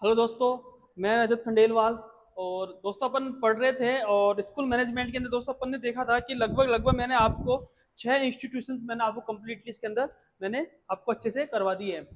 Hello दोस्तों, मैं रजत खंडेलवाल। और दोस्तों अपन पढ़ रहे थे और स्कूल मैनेजमेंट के अंदर दोस्तों अपन ने देखा था कि लगभग लगभग मैंने आपको 6 इंस्टीट्यूशंस मैंने आपको कम्प्लीटली इसके अंदर मैंने आपको अच्छे से करवा दिए हैं।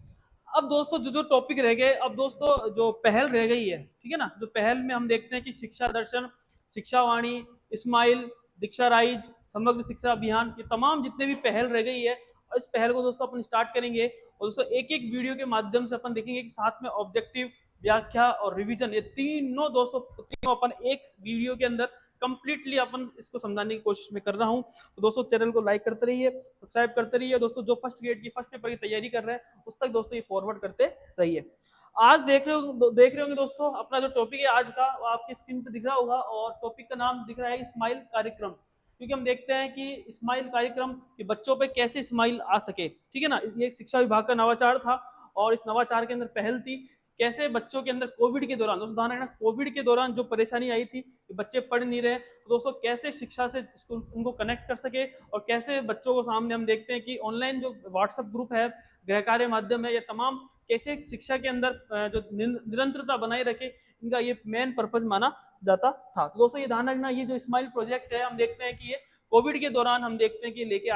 अब दोस्तों जो जो टॉपिक रह गए, अब दोस्तों जो पहल रह गई है, ठीक है ना, जो पहल में हम देखते हैं कि शिक्षा दर्शन, शिक्षा वाणी, स्माइल, दीक्षा राइज, समग्र शिक्षा अभियान, ये तमाम जितने भी पहल रह गई है, और इस पहल को दोस्तों अपन स्टार्ट करेंगे। और दोस्तों एक एक वीडियो के माध्यम से अपन देखेंगे कि साथ में ऑब्जेक्टिव, व्याख्या और रिवीजन, ये तीनों दोस्तों तीनों अपन एक वीडियो के अंदर कंप्लीटली अपन इसको समझाने की कोशिश में कर रहा हूं। तो दोस्तों चैनल को लाइक करते रहिए, सब्सक्राइब करते रहिए। दोस्तों जो फर्स्ट ग्रेड की फर्स्ट पेपर की तैयारी कर रहे हैं उस तक दोस्तों ये फॉरवर्ड करते रहिए। आज देख रहे होंगे दोस्तों, अपना जो टॉपिक है आज का वो आपकी स्क्रीन पे दिख रहा होगा, और टॉपिक का नाम दिख रहा है स्माइल कार्यक्रम। क्योंकि हम देखते हैं कि स्माइल कार्यक्रम कि बच्चों पे कैसे स्माइल आ सके, ठीक है ना। ये शिक्षा विभाग का नवाचार था और इस नवाचार के अंदर पहल थी कैसे बच्चों के अंदर कोविड के दौरान, दोस्तों ध्यान रखना, कोविड के दौरान जो परेशानी आई थी कि बच्चे पढ़ नहीं रहे, तो दोस्तों कैसे शिक्षा से उनको कनेक्ट कर सके, और कैसे बच्चों को सामने हम देखते हैं कि ऑनलाइन जो व्हाट्सएप ग्रुप है, गृह कार्य माध्यम है, ये तमाम कैसे शिक्षा के अंदर जो निरंतरता बनाए रखे, इनका ये मेन पर्पज माना जाता था। तो दोस्तों ये ध्यान रखना, ये जो स्माइल प्रोजेक्ट है हम देखते हैं कि ये कोविड के दौरान हम देखते हैं कि लेके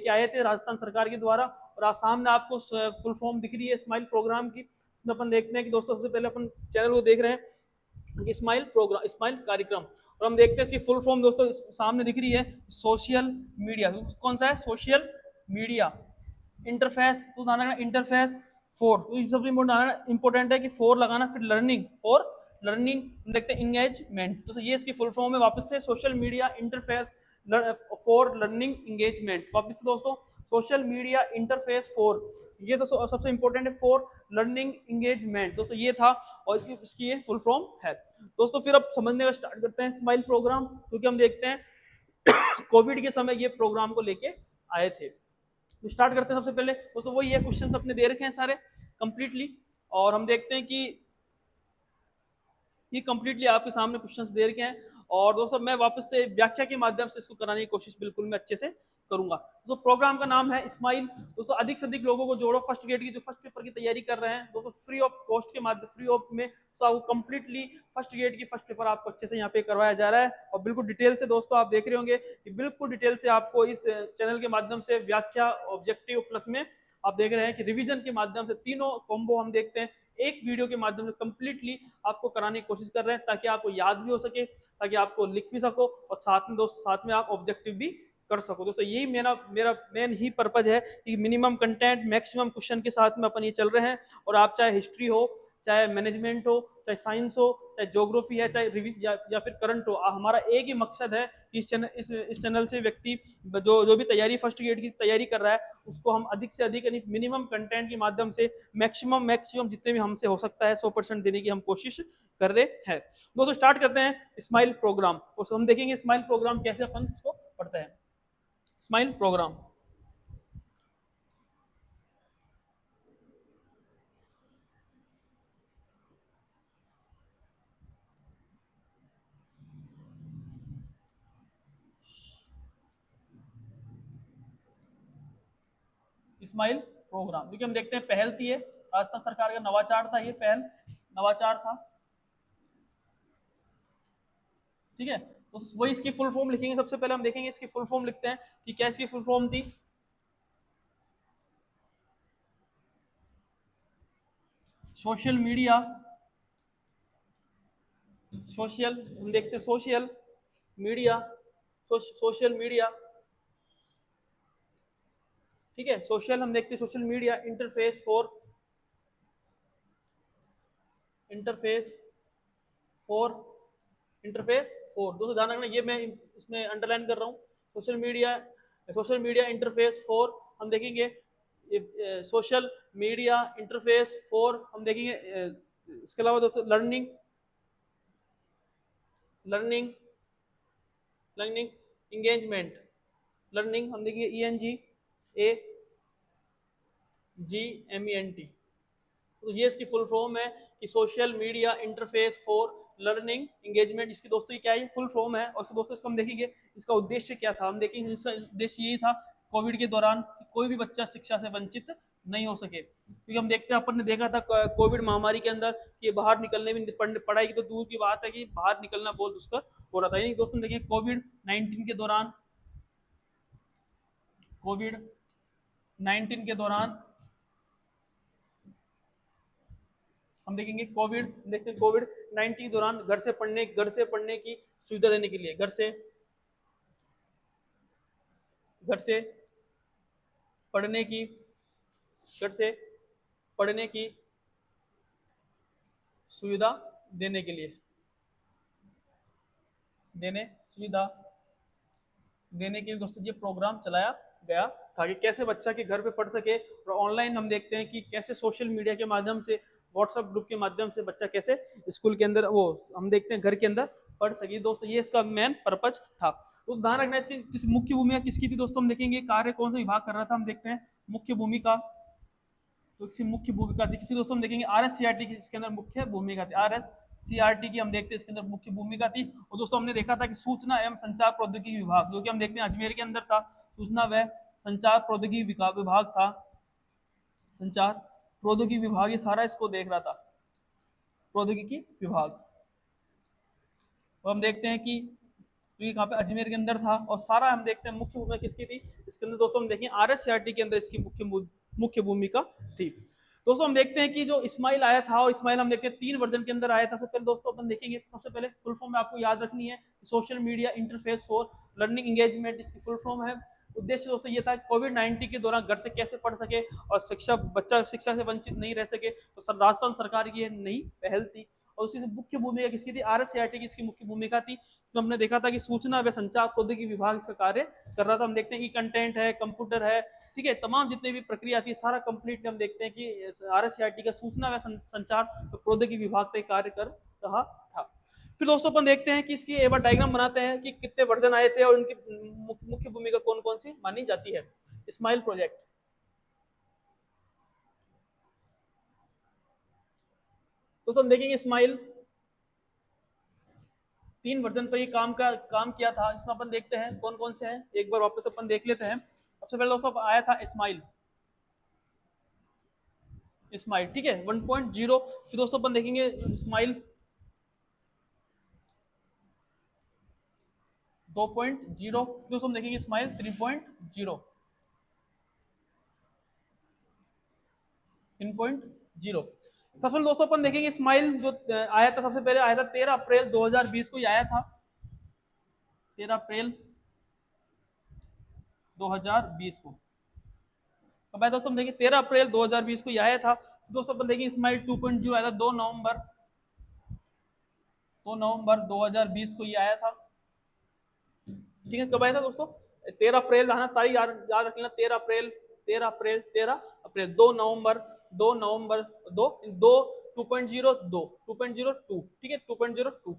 आए थे राजस्थान सरकार के द्वारा। और आज सामने आपको फुल फॉर्म दिख रही है स्माइल प्रोग्राम की। इसमें अपन देखते हैं कि दोस्तों सबसे पहले अपन चैनल को देख रहे हैं कि स्माइल प्रोग्राम, स्माइल कार्यक्रम, और हम देखते हैं इसकी फुल फॉर्म दोस्तों सामने दिख रही है, सोशल मीडिया। कौन सा है? Social media interface. तो ध्यान रखना इंटरफेस फोर, तो ये सबसे इंपॉर्टेंट है कि फोर लगाना, फिर लर्निंग, फॉर लर्निंग देखते हैं इंगेजमेंट। तो ये इसकी फुल फॉर्म है वापस से, social media interface for learning engagement. वापस से दोस्तों, सोशल मीडिया इंटरफेस फॉर, ये सबसे इंपॉर्टेंट है, फॉर लर्निंग इंगेजमेंट। दोस्तों ये था, और इसकी इसकी ये फुल फॉर्म है। दोस्तों फिर अब समझने का स्टार्ट करते हैं स्माइल प्रोग्राम, क्योंकि हम देखते हैं कोविड के समय ये प्रोग्राम को लेके आए थे। तो स्टार्ट करते हैं सबसे पहले दोस्तों, वही है, क्वेश्चंस अपने दे रखे हैं सारे कंप्लीटली, और हम देखते हैं कि ये कंप्लीटली आपके सामने क्वेश्चंस दे रखे हैं। और दोस्तों मैं वापस से व्याख्या के माध्यम से इसको कराने की कोशिश बिल्कुल मैं अच्छे से करूंगा। तो प्रोग्राम का नाम है स्माइल। दोस्तों अधिक से अधिक लोगों को जोड़ो, फर्स्ट ग्रेड की जो फर्स्ट पेपर की तैयारी कर रहे हैं दोस्तों, फ्री ऑफ कॉस्ट के माध्यम, फ्री ऑफ में तो आपको कंप्लीटली फर्स्ट ग्रेड की फर्स्ट पेपर आपको अच्छे से यहाँ पे करवाया जा रहा है। और बिल्कुल डिटेल से दोस्तों आप देख रहे होंगे कि बिल्कुल डिटेल से आपको इस चैनल के माध्यम से व्याख्या, ऑब्जेक्टिव प्लस में आप देख रहे हैं कि रिवीजन के माध्यम से तीनों कॉम्बो हम देखते हैं एक वीडियो के माध्यम से कंप्लीटली आपको कराने की कोशिश कर रहे हैं, ताकि आपको याद भी हो सके, ताकि आपको लिख भी सको, और साथ में आप ऑब्जेक्टिव भी कर सको। दोस्तों यही मेरा मेरा मेन ही पर्पज है कि मिनिमम कंटेंट मैक्सिमम क्वेश्चन के साथ में अपन ये चल रहे हैं। और आप चाहे हिस्ट्री हो, चाहे मैनेजमेंट हो, चाहे साइंस हो, चाहे ज्योग्राफी है, चाहे या फिर करंट हो, हमारा एक ही मकसद है कि इस चैनल से व्यक्ति जो भी तैयारी फर्स्ट ग्रेड की तैयारी कर रहा है उसको हम अधिक से अधिक यानी मिनिमम कंटेंट के माध्यम से मैक्सिमम जितने भी हमसे हो सकता है 100% देने की हम कोशिश कर रहे हैं। दोस्तों स्टार्ट करते हैं स्माइल प्रोग्राम, और हम देखेंगे स्माइल प्रोग्राम कैसे अपन इसको पढ़ते हैं। स्माइल प्रोग्राम, स्माइल प्रोग्राम क्योंकि हम देखते हैं पहल थी, ये राजस्थान सरकार का नवाचार था, ये पहल नवाचार था, ठीक है। तो वही इसकी फुल फॉर्म लिखेंगे, सबसे पहले हम देखेंगे इसकी फुल फॉर्म लिखते हैं कि क्या इसकी फुल फॉर्म थी। सोशल मीडिया, सोशल हम देखते हैं सोशल मीडिया, सोशल मीडिया, ठीक है। सोशल हम देखते हैं social media interface for, interface for, interface for. दोस्तों ध्यान रखना, ये मैं इसमें अंडरलाइन कर रहा हूँ, सोशल मीडिया इंटरफेस फॉर। हम देखेंगे सोशल मीडिया इंटरफेस फॉर, हम देखेंगे इसके अलावा दोस्तों learning, learning learning engagement, learning हम देखेंगे ENGAGMENT। तो ये इसकी फुल फॉर्म है कि social media interface for learning engagement. इसकी दोस्तों क्या है, फुल फॉर्म है। और दोस्तों इसको हम देखेंगे इसका उद्देश्य क्या था, हम देखेंगे इसका उद्देश्य यही था कोविड के दौरान कोई भी बच्चा शिक्षा से वंचित नहीं हो सके, क्योंकि हम देखते हैं, अपन ने देखा था कोविड महामारी के अंदर कि बाहर निकलने में, पढ़ाई की तो दूर की बात है कि बाहर निकलना बहुत दुष्कर हो रहा था। यानी दोस्तों देखिए कोविड 19 के दौरान, कोविड 19 के दौरान हम देखेंगे, देखते हैं कोविड 19 के दौरान घर से पढ़ने की सुविधा देने के लिए, घर से पढ़ने की घर से पढ़ने की सुविधा देने के लिए, सुविधा देने के लिए दोस्तों ये प्रोग्राम चलाया गया था कि कैसे बच्चा के घर पे पढ़ सके। और ऑनलाइन हम देखते हैं कि कैसे सोशल मीडिया के माध्यम से, व्हाट्सएप ग्रुप के माध्यम से बच्चा कैसे स्कूल के अंदर, वो हम देखते हैं घर के अंदर पढ़ सके। दोस्तों ये इसका मेन पर्पज था। तो ध्यान रखना, इसकी मुख्य भूमिका किसकी थी दोस्तों, हम देखेंगे कार्य कौन सा विभाग कर रहा था। हम देखते हैं मुख्य भूमिका, तो इसकी मुख्य भूमिका थी किसी दोस्तों, हम देखेंगे RSCRT की इसके अंदर मुख्य भूमिका थी। RSCRT की हम देखते हैं इसके अंदर मुख्य भूमिका थी। और दोस्तों हमने देखा था कि सूचना एवं संचार प्रौद्योगिकी विभाग, जो कि हम देखते हैं अजमेर के अंदर था, सूचना व संचार प्रौद्योगिकी विभाग था, संचार प्रौद्योगिकी विभाग, ये सारा इसको देख रहा था, प्रौद्योगिकी विभाग। और हम देखते हैं कि यहाँ पे अजमेर के अंदर था, और सारा हम देखते हैं मुख्य भूमिका किसकी थी इसके अंदर दोस्तों, हम देखें RSCRT के अंदर इसकी मुख्य भूमिका थी। दोस्तों हम देखते हैं कि जो इस्माइल आया था, और इस्माइल हम देखते हैं 3 वर्जन के अंदर आया था। सबसे पहले दोस्तों अपन देखेंगे, सबसे पहले फुल फॉर्म में आपको याद रखनी है, social media interface for learning engagement, इसकी फुल फॉर्म है। उद्देश्य दोस्तों ये था कोविड 19 के दौरान घर से कैसे पढ़ सके और बच्चा शिक्षा से वंचित नहीं रह सके। तो राजस्थान सरकार की नई पहल थी। और उसी से मुख्य भूमिका किसकी थी, RSCRT की इसकी मुख्य भूमिका थी। तो हमने देखा था कि सूचना व संचार प्रौद्योगिकी विभाग इसका कार्य कर रहा था। हम देखते हैं कि कंटेंट है, कंप्यूटर है, ठीक है, तमाम जितने भी प्रक्रिया थी सारा कंप्लीट हम देखते हैं कि RSCRT का सूचना व संचार प्रौद्योगिकी विभाग पे कार्य कर रहा था। फिर दोस्तों अपन देखते हैं कि इसकी एक बार डायग्राम बनाते हैं कि कितने वर्जन आए थे और उनकी मुख्य भूमिका कौन कौन सी मानी जाती है। इस्माइल प्रोजेक्ट, दोस्तों हम देखेंगे इस्माइल 3 वर्जन पर ये काम किया था। इसमें अपन देखते हैं कौन कौन से हैं, एक बार वापस अपन देख लेते हैं। सबसे पहले दोस्तों आया था इस्माइल, ठीक है 1.0। फिर दोस्तों अपन देखेंगे इस्माइल 2.0, दोस्तों हम देखेंगे इस्माइल 3.0, 3.0। सबसे पहले दोस्तों अपन देखेंगे इस्माइल जो आया था, सबसे पहले आया था 13 अप्रैल 2020 को ही आया था, 13 अप्रैल 2020 को। तो भाई दोस्तों हम देखेंगे 13 अप्रैल 2020 को ही आया था। दोस्तों अपन देखेंगे इस्माइल 2.0 आया था 2 नवंबर 2020 को ही आया था, ठीक है। कब आया था दोस्तों, 13 अप्रैल, आना तारीख याद रख लेना, 13 अप्रैल 2 नवंबर 2.02, ठीक है 2.02।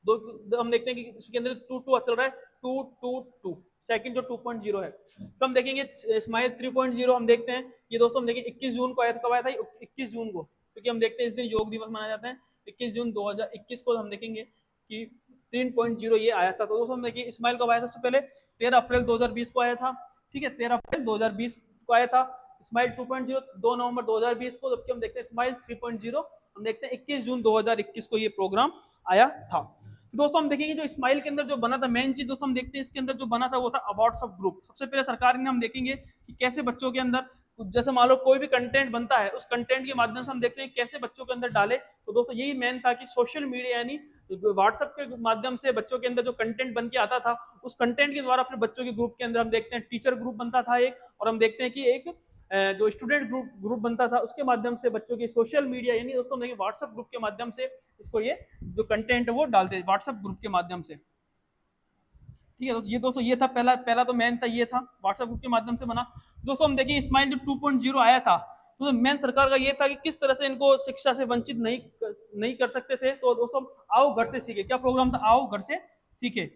दो हम देखते हैं कि इसके अंदर 2 चल रहा है, 2 सेकंड जो 2.0 है। तो हम देखेंगे इस्माइल 3.0 हम देखते हैं, ये दोस्तों हम देखेंगे 21 जून को आया था। कब आया था, 21 जून को, क्योंकि हम देखते हैं इस दिन योग दिवस मनाया जाता है। 21 जून 2021 को हम देखेंगे कि 3.0 ये आया था। तो दोस्तों हम देखिए इस्माइल कब आया था, सबसे पहले 13 अप्रैल 2020 को आया था, ठीक है 13 अप्रैल 2020 को आया था इस्माइल 2.0 2 नवंबर 2020 को। जबकि हम देखते हैं इस्माइल 3.0 हम देखते हैं 21 जून 2021 को ये प्रोग्राम आया था। तो दोस्तों हम देखेंगे जो इस्माइल के अंदर जो बना था मेन चीज, दोस्तों हम देखते हैं इसके अंदर जो बना था वो था व्हाट्सएप ग्रुप। सबसे पहले सरकार ने, हम देखेंगे कि कैसे बच्चों के अंदर, जैसे मान लो कोई भी कंटेंट बनता है, उस कंटेंट के माध्यम से हम देखते हैं कैसे बच्चों के अंदर डाले। तो दोस्तों यही मेन था कि सोशल मीडिया यानी व्हाट्सएप के माध्यम से बच्चों के अंदर जो कंटेंट बन के आता था, उस कंटेंट के द्वारा फिर बच्चों के ग्रुप के अंदर हम देखते हैं टीचर ग्रुप बनता था एक, और हम देखते हैं कि एक जो स्टूडेंट ग्रुप बनता था, उसके माध्यम से बच्चों की सोशल मीडिया यानी दोस्तों देखिए व्हाट्सएप ग्रुप के माध्यम से इसको ये जो कंटेंट है वो डालते हैं व्हाट्सएप ग्रुप के माध्यम से, ठीक है। ये दोस्तों ये था पहला तो मेन था, ये था व्हाट्सएप ग्रुप के माध्यम से बना। दोस्तों हम देखिए इस्माइल जो 2.0 आया था, तो मेन सरकार का ये था कि किस तरह से इनको शिक्षा से वंचित नहीं कर सकते थे। तो दोस्तों आओ घर से सीखे, क्या प्रोग्राम था, आओ घर से सीखे,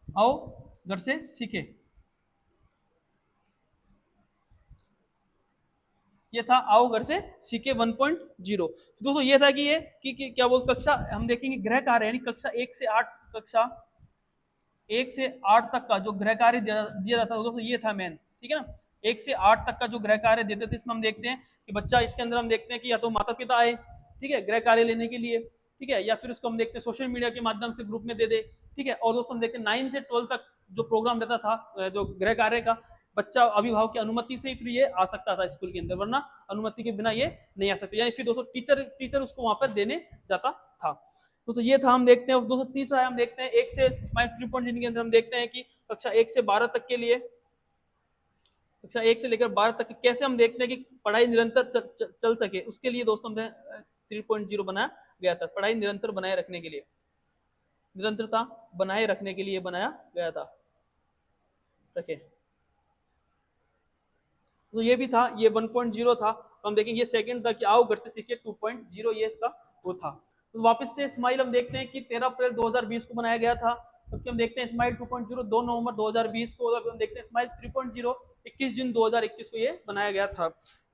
आओ घर से सीखे, ये था आओ घर से सीखे 1.0। दोस्तों ये था कि ये कि क्या बोलते कक्षा, हम देखेंगे गृह कार्य यानी कक्षा 1 से 8 तक का जो गृह कार्य दिया जाता है दोस्तों, ये था मेन, ठीक है ना। 1 से 8 तक का जो गृह कार्य देते थे, इसमें हम देखते हैं कि बच्चा इसके अंदर हम देखते हैं कि या तो माता पिता आए, ठीक है, गृह कार्य लेने के लिए, ठीक है, या फिर उसको हम देखते हैं सोशल मीडिया के माध्यम से ग्रुप में दे दे, ठीक है। और दोस्तों हम देखते हैं 9 से 12 तक जो प्रोग्राम रहता था जो गृह कार्य का, बच्चा अभिभावक की अनुमति से ही फिर ये आ सकता था स्कूल के अंदर, वरना अनुमति के बिना ये नहीं आ सकते, या फिर दोस्तों टीचर उसको वहां पर देने जाता था। दोस्तों ये था, हम देखते हैं दोस्तों तीसरा हम देखते हैं 1 से स्माइल 3.0 के अंदर हम देखते हैं कि कक्षा 1 से 12 तक के लिए, कक्षा 1 से लेकर 12 तक कैसे हम देखते हैं कि पढ़ाई निरंतर चल सके, उसके लिए दोस्तों हमने 3.0 बनाया गया था, पढ़ाई निरंतर बनाए रखने के लिए, निरंतरता बनाए रखने के लिए बनाया गया था। रखे तो ये भी था, ये 1.0 था। तो हम देखेंगे ये सेकंड था कि आओ घर से सीखे 2.0, ये इसका वो था। तो वापस से स्माइल हम देखते हैं कि 13 अप्रैल 2020 को बनाया गया था। जबकि हम देखते हैं स्माइल 2.0 2 नवंबर 2020 को, हम देखते हैं स्माइल 3.0 21 जून 2021 को ये बनाया गया था।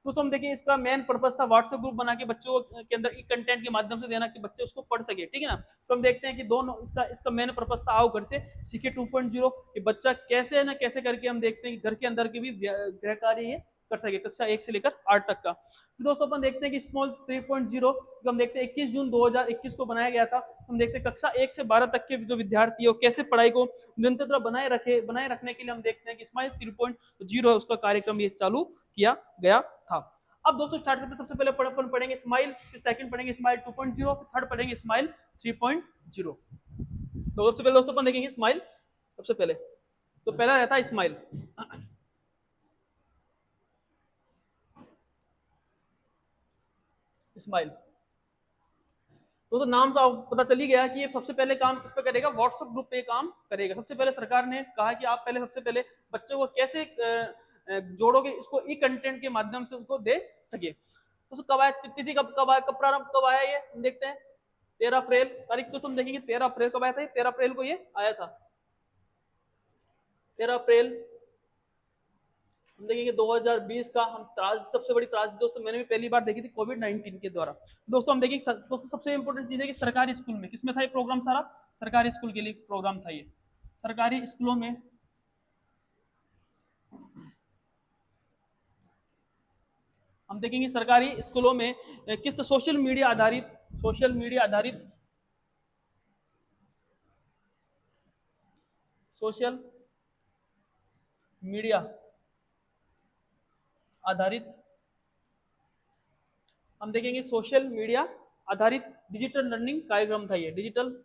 तो हम देखें इसका मेन पर्पस था व्हाट्सएप ग्रुप बना के बच्चों के अंदर ई कंटेंट के माध्यम से देना कि बच्चे उसको पढ़ सके, ठीक है ना। तो हम देखते हैं कि दोनों इसका मेन पर्पस था आओ घर से सीखे 2.0 कि बच्चा कैसे ना कैसे करके हम देखते हैं कि घर के अंदर के भी गृह कार्य ये कर सके, कक्षा 1 से लेकर 8 तक का। फिर दोस्तों अपन देखते हैं कि स्मॉल 3.0 हम देखते हैं 21 जून 2021 को बनाया गया था। हम देखते हैं कक्षा 1 से 12 तक के जो विद्यार्थी है कैसे पढ़ाई को निरंतरता बनाए रखने के लिए हम देखते हैं कि स्माइल 3.0 है उसका कार्यक्रम ये चालू किया गया था। अब दोस्तों स्टार्ट करते सबसे पहले अपन पढ़ेंगे स्माइल, फिर सेकंड पढ़ेंगे स्माइल 2.0, फिर थर्ड पढ़ेंगे स्माइल 3.0। तो सबसे पहले दोस्तों अपन देखेंगे स्माइल। सबसे पहले तो पहला रहता है स्माइल। स्माइल दोस्तों नाम तो पता चल ही गया कि ये सबसे पहले काम किस पे करेगा, व्हाट्सएप ग्रुप पे काम करेगा। सबसे पहले सरकार ने कहा कि आप पहले सबसे पहले बच्चों को कैसे जोड़ोगे, इसको ई कंटेंट के माध्यम से उसको दे सके। तो कब आया, तिथि कब प्रारंभ कब आया, ये हम देखते हैं 13 अप्रैल तारीख। तो हम देखेंगे 13 अप्रैल कब आया था, 13 अप्रैल को ये आया था। 13 अप्रैल हम देखेंगे 2020 का। हम सबसे बड़ी त्रासदी दोस्तों मैंने भी पहली बार देखी थी कोविड-19 के द्वारा। दोस्तों हम देखेंगे दोस्तों सबसे इंपॉर्टेंट चीज है कि सरकारी स्कूल में किसमें था ये प्रोग्राम, सारा सरकारी स्कूल के लिए प्रोग्राम था ये। सरकारी स्कूलों में हम देखेंगे सरकारी स्कूलों में किस सोशल मीडिया आधारित सोशल मीडिया आधारित हम देखेंगे सोशल मीडिया आधारित डिजिटल लर्निंग कार्यक्रम था ये। डिजिटल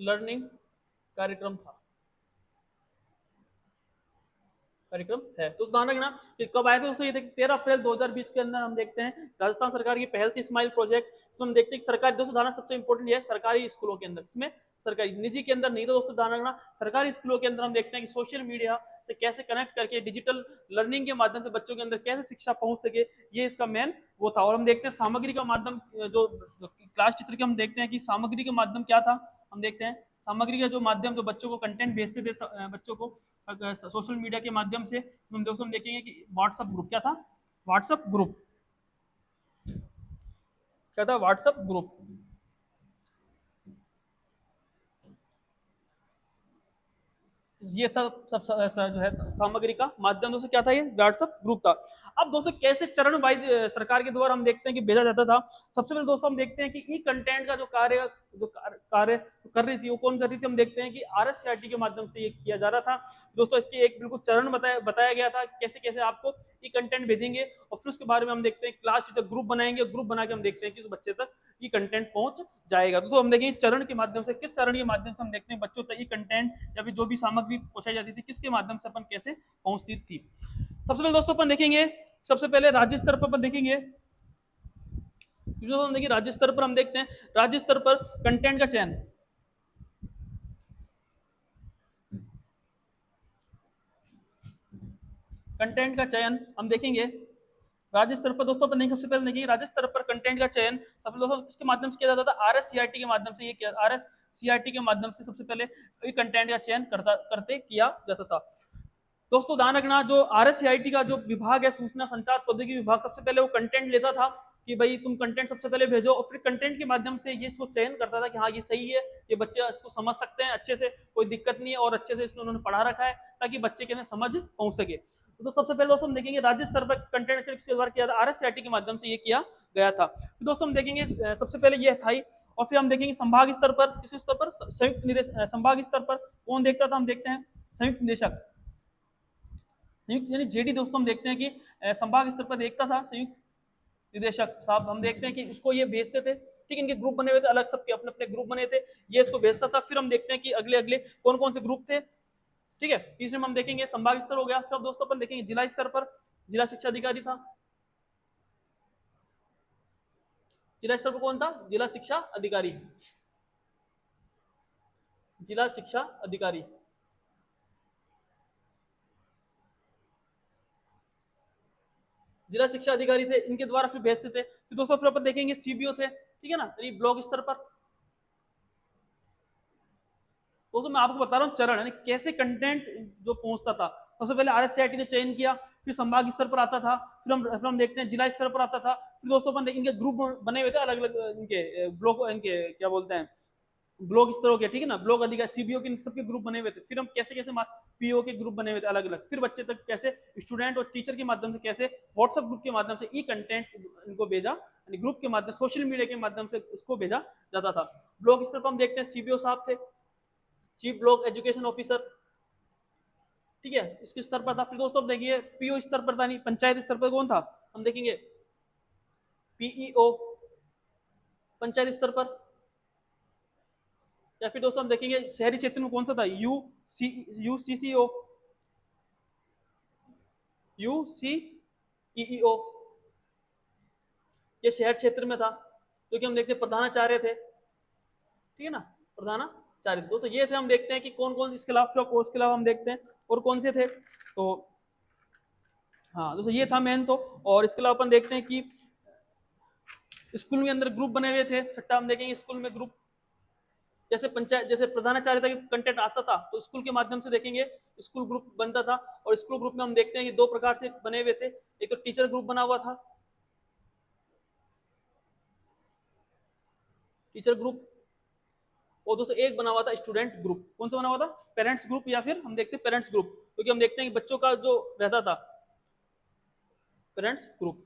लर्निंग कार्यक्रम है। तो ध्यान रखना कि कब आया था दोस्तों, ये 13 अप्रैल 2020 के अंदर हम देखते हैं राजस्थान सरकार की पहल थी स्माइल प्रोजेक्ट। तो हम देखते हैं सरकारी दोस्तों ध्यान सबसे इंपॉर्टेंट है सरकारी स्कूलों के अंदर, इसमें सरकारी, निजी के अंदर नहीं। तो दोस्तों ध्यान रखना सरकारी स्कूलों के अंदर हम देखते हैं कि सोशल मीडिया से कैसे कनेक्ट करके डिजिटल लर्निंग के माध्यम से बच्चों के अंदर कैसे शिक्षा पहुंच सके, ये इसका मेन वो था। और हम देखते हैं सामग्री का माध्यम, जो क्लास टीचर के हम देखते हैं कि सामग्री के माध्यम क्या था, हम देखते हैं सामग्री का जो माध्यम जो बच्चों को कंटेंट भेजते थे बच्चों को सोशल मीडिया के माध्यम से। हम दोस्तों हम देखेंगे कि व्हाट्सएप ग्रुप क्या था, व्हाट्सएप ग्रुप क्या था, व्हाट्सएप ग्रुप। ये था सब जो है सामग्री का माध्यम दोस्तों क्या था, ये व्हाट्सएप ग्रुप था। अब दोस्तों कैसे चरण वाइज सरकार के द्वारा हम देखते हैं कि भेजा जाता था। सबसे पहले दोस्तों हम देखते हैं कि ई कंटेंट का जो कार्य कर रही थी वो कौन कर रही थी, हम देखते हैं कि RSCRT के माध्यम से ये किया जा रहा था। दोस्तों इसके एक बिल्कुल चरण बताया गया था कैसे कैसे आपको ई कंटेंट भेजेंगे, और फिर उसके बारे में हम देखते हैं क्लास टीचर ग्रुप बनाएंगे, ग्रुप बना के हम देखते हैं कि उस बच्चे तक ई कंटेंट पहुंच जाएगा। तो हम देखेंगे चरण के माध्यम से, किस चरण के माध्यम से हम देखते हैं बच्चों तक ई कंटेंट या फिर जो भी सामग्री पहुंचाई जाती थी किसके माध्यम से अपन कैसे पहुंचती थी। सबसे पहले दोस्तों अपन देखेंगे, सबसे पहले राज्य स्तर पर अपन देखेंगे। हम देखिए राज्य स्तर पर हम देखते हैं राज्य स्तर पर कंटेंट का चयन, कंटेंट का चयन हम देखेंगे राज्य स्तर पर। दोस्तों अपन देखेंगे सबसे पहले देखिए राज्य स्तर पर कंटेंट का चयन सब दोस्तों किसके माध्यम से किया जाता था, RSCRT के माध्यम से। ये किया RSCRT के माध्यम से सबसे पहले कंटेंट का चयन किया जाता था। दोस्तों ध्यान रखना जो RSCRT का जो विभाग है, सूचना संचार प्रौद्योगिकी विभाग, सबसे पहले वो कंटेंट लेता था कि भाई तुम कंटेंट सबसे पहले भेजो, और फिर कंटेंट के माध्यम से ये इसको चयन करता था कि हाँ ये सही है, ये बच्चे इसको समझ सकते हैं अच्छे से, कोई दिक्कत नहीं है, और अच्छे से इसको उन्होंने पढ़ा रखा है ताकि बच्चे के अंदर समझ पहुंच सके। तो सबसे पहले दोस्तों हम देखेंगे राज्य स्तर पर कंटेंट किसके द्वारा किया था, RSCRT के माध्यम से ये किया गया था। तो दोस्तों हम देखेंगे सबसे पहले ये था ही, और फिर हम देखेंगे संभाग स्तर पर, किस स्तर पर, संयुक्त निदेशक। संभाग स्तर पर कौन देखता था, हम देखते हैं संयुक्त निदेशक, संयुक्त यानी जेडी। दोस्तों हम देखते हैं कि संभाग स्तर पर देखता था संयुक्त निदेशक साहब, हम देखते हैं कि उसको ये भेजते थे, ठीक है, इनके ग्रुप बने हुए थे अलग, सबके अपने अपने ग्रुप बने थे, ये इसको भेजता था। फिर हम देखते हैं कि अगले अगले कौन कौन से ग्रुप थे, ठीक है। तीसरे में हम देखेंगे संभाग स्तर हो गया। फिर दोस्तों अपन देखेंगे जिला स्तर पर, जिला शिक्षा अधिकारी था, जिला स्तर पर कौन था, जिला शिक्षा अधिकारी, जिला शिक्षा अधिकारी, जिला शिक्षा अधिकारी थे, इनके द्वारा फिर भेजते थे। फिर दोस्तों फिर अपन देखेंगे सीबीओ थे, ठीक है ना, ब्लॉक स्तर पर। दोस्तों मैं आपको बता रहा हूँ चरण, यानी कैसे कंटेंट जो पहुंचता था। सबसे पहले RSCRT ने चयन किया, फिर संभाग स्तर पर आता था, फिर हम देखते हैं जिला स्तर पर आता था। फिर दोस्तों अपन इनके ग्रुप बने हुए थे अलग अलग, इनके ब्लॉक, इनके क्या बोलते हैं, ब्लॉक स्तर हो गया, ठीक है ना, ब्लॉक अधिकारी, सीबीओ के सबके ग्रुप बने हुए थे। फिर हम कैसे कैसे पीओ के ग्रुप बने हुए थे अलग अलग। फिर बच्चे तक कैसे स्टूडेंट और टीचर के माध्यम से, कैसे व्हाट्सएप ग्रुप के माध्यम से ई कंटेंट इनको भेजा, यानी ग्रुप के माध्यम, सोशल मीडिया के माध्यम से उसको भेजा जाता था। ब्लॉक स्तर पर हम देखते हैं सीबीओ साहब थे, चीफ ब्लॉक एजुकेशन ऑफिसर, ठीक है, इसके स्तर पर था। फिर दोस्तों देखिए पीओ स्तर पर था, नहीं पंचायत स्तर पर कौन था, हम देखेंगे पीईओ, पंचायत स्तर पर। या फिर दोस्तों हम देखेंगे शहरी क्षेत्र में कौन सा था, यूसीसीओ, यूसीईओ, ये शहर क्षेत्र में था, क्योंकि हम देखते हैं प्रधानाचार्य थे, ठीक है ना, प्रधानाचार्य। दोस्तों ये थे, हम देखते हैं कि कौन कौन इसके अलावा हम देखते हैं और कौन से थे। तो हाँ दोस्तों ये था मेन। तो और इसके अलावा अपन देखते हैं कि स्कूल के अंदर ग्रुप बने हुए थे। छठा हम देखेंगे स्कूल में ग्रुप, जैसे पंचायत, जैसे प्रधानाचार्य का कंटेंट आता था तो स्कूल के माध्यम से देखेंगे स्कूल ग्रुप बनता था। और स्कूल ग्रुप में हम देखते हैं कि दो प्रकार से बने हुए थे, एक तो टीचर ग्रुप बना हुआ था, टीचर ग्रुप, और दोस्तों एक बना हुआ था स्टूडेंट ग्रुप। कौन सा बना हुआ था, पेरेंट्स ग्रुप, या फिर हम देखते हैं पेरेंट्स ग्रुप, क्योंकि हम देखते हैं कि बच्चों का जो रहता था पेरेंट्स ग्रुप।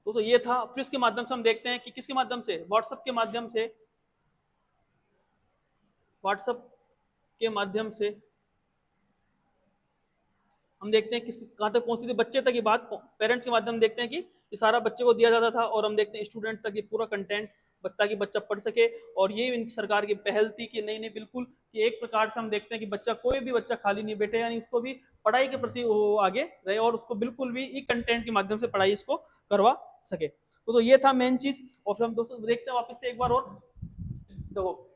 दोस्तों ये था। फिर इसके माध्यम से हम देखते हैं कि किसके माध्यम से, व्हाट्सएप के माध्यम से, व्हाट्सएप के माध्यम से हम देखते हैं किस कहां तक पहुंची थी, बच्चे तक ये बात पेरेंट्स के माध्यम देखते हैं कि ये सारा बच्चे को दिया जाता था। और हम देखते हैं स्टूडेंट तक ये पूरा कंटेंट ताकि बच्चा पढ़ सके। और ये इन सरकार की पहल थी कि नहीं नहीं बिल्कुल, कि एक प्रकार से हम देखते हैं कि बच्चा, कोई भी बच्चा खाली नहीं बैठे, यानी उसको भी पढ़ाई के प्रति वो आगे रहे और उसको बिल्कुल भी ई कंटेंट के माध्यम से पढ़ाई इसको करवा सके। तो ये था मेन चीज। और फिर हम दोस्तों देखते हैं वापस से एक बार और, देखो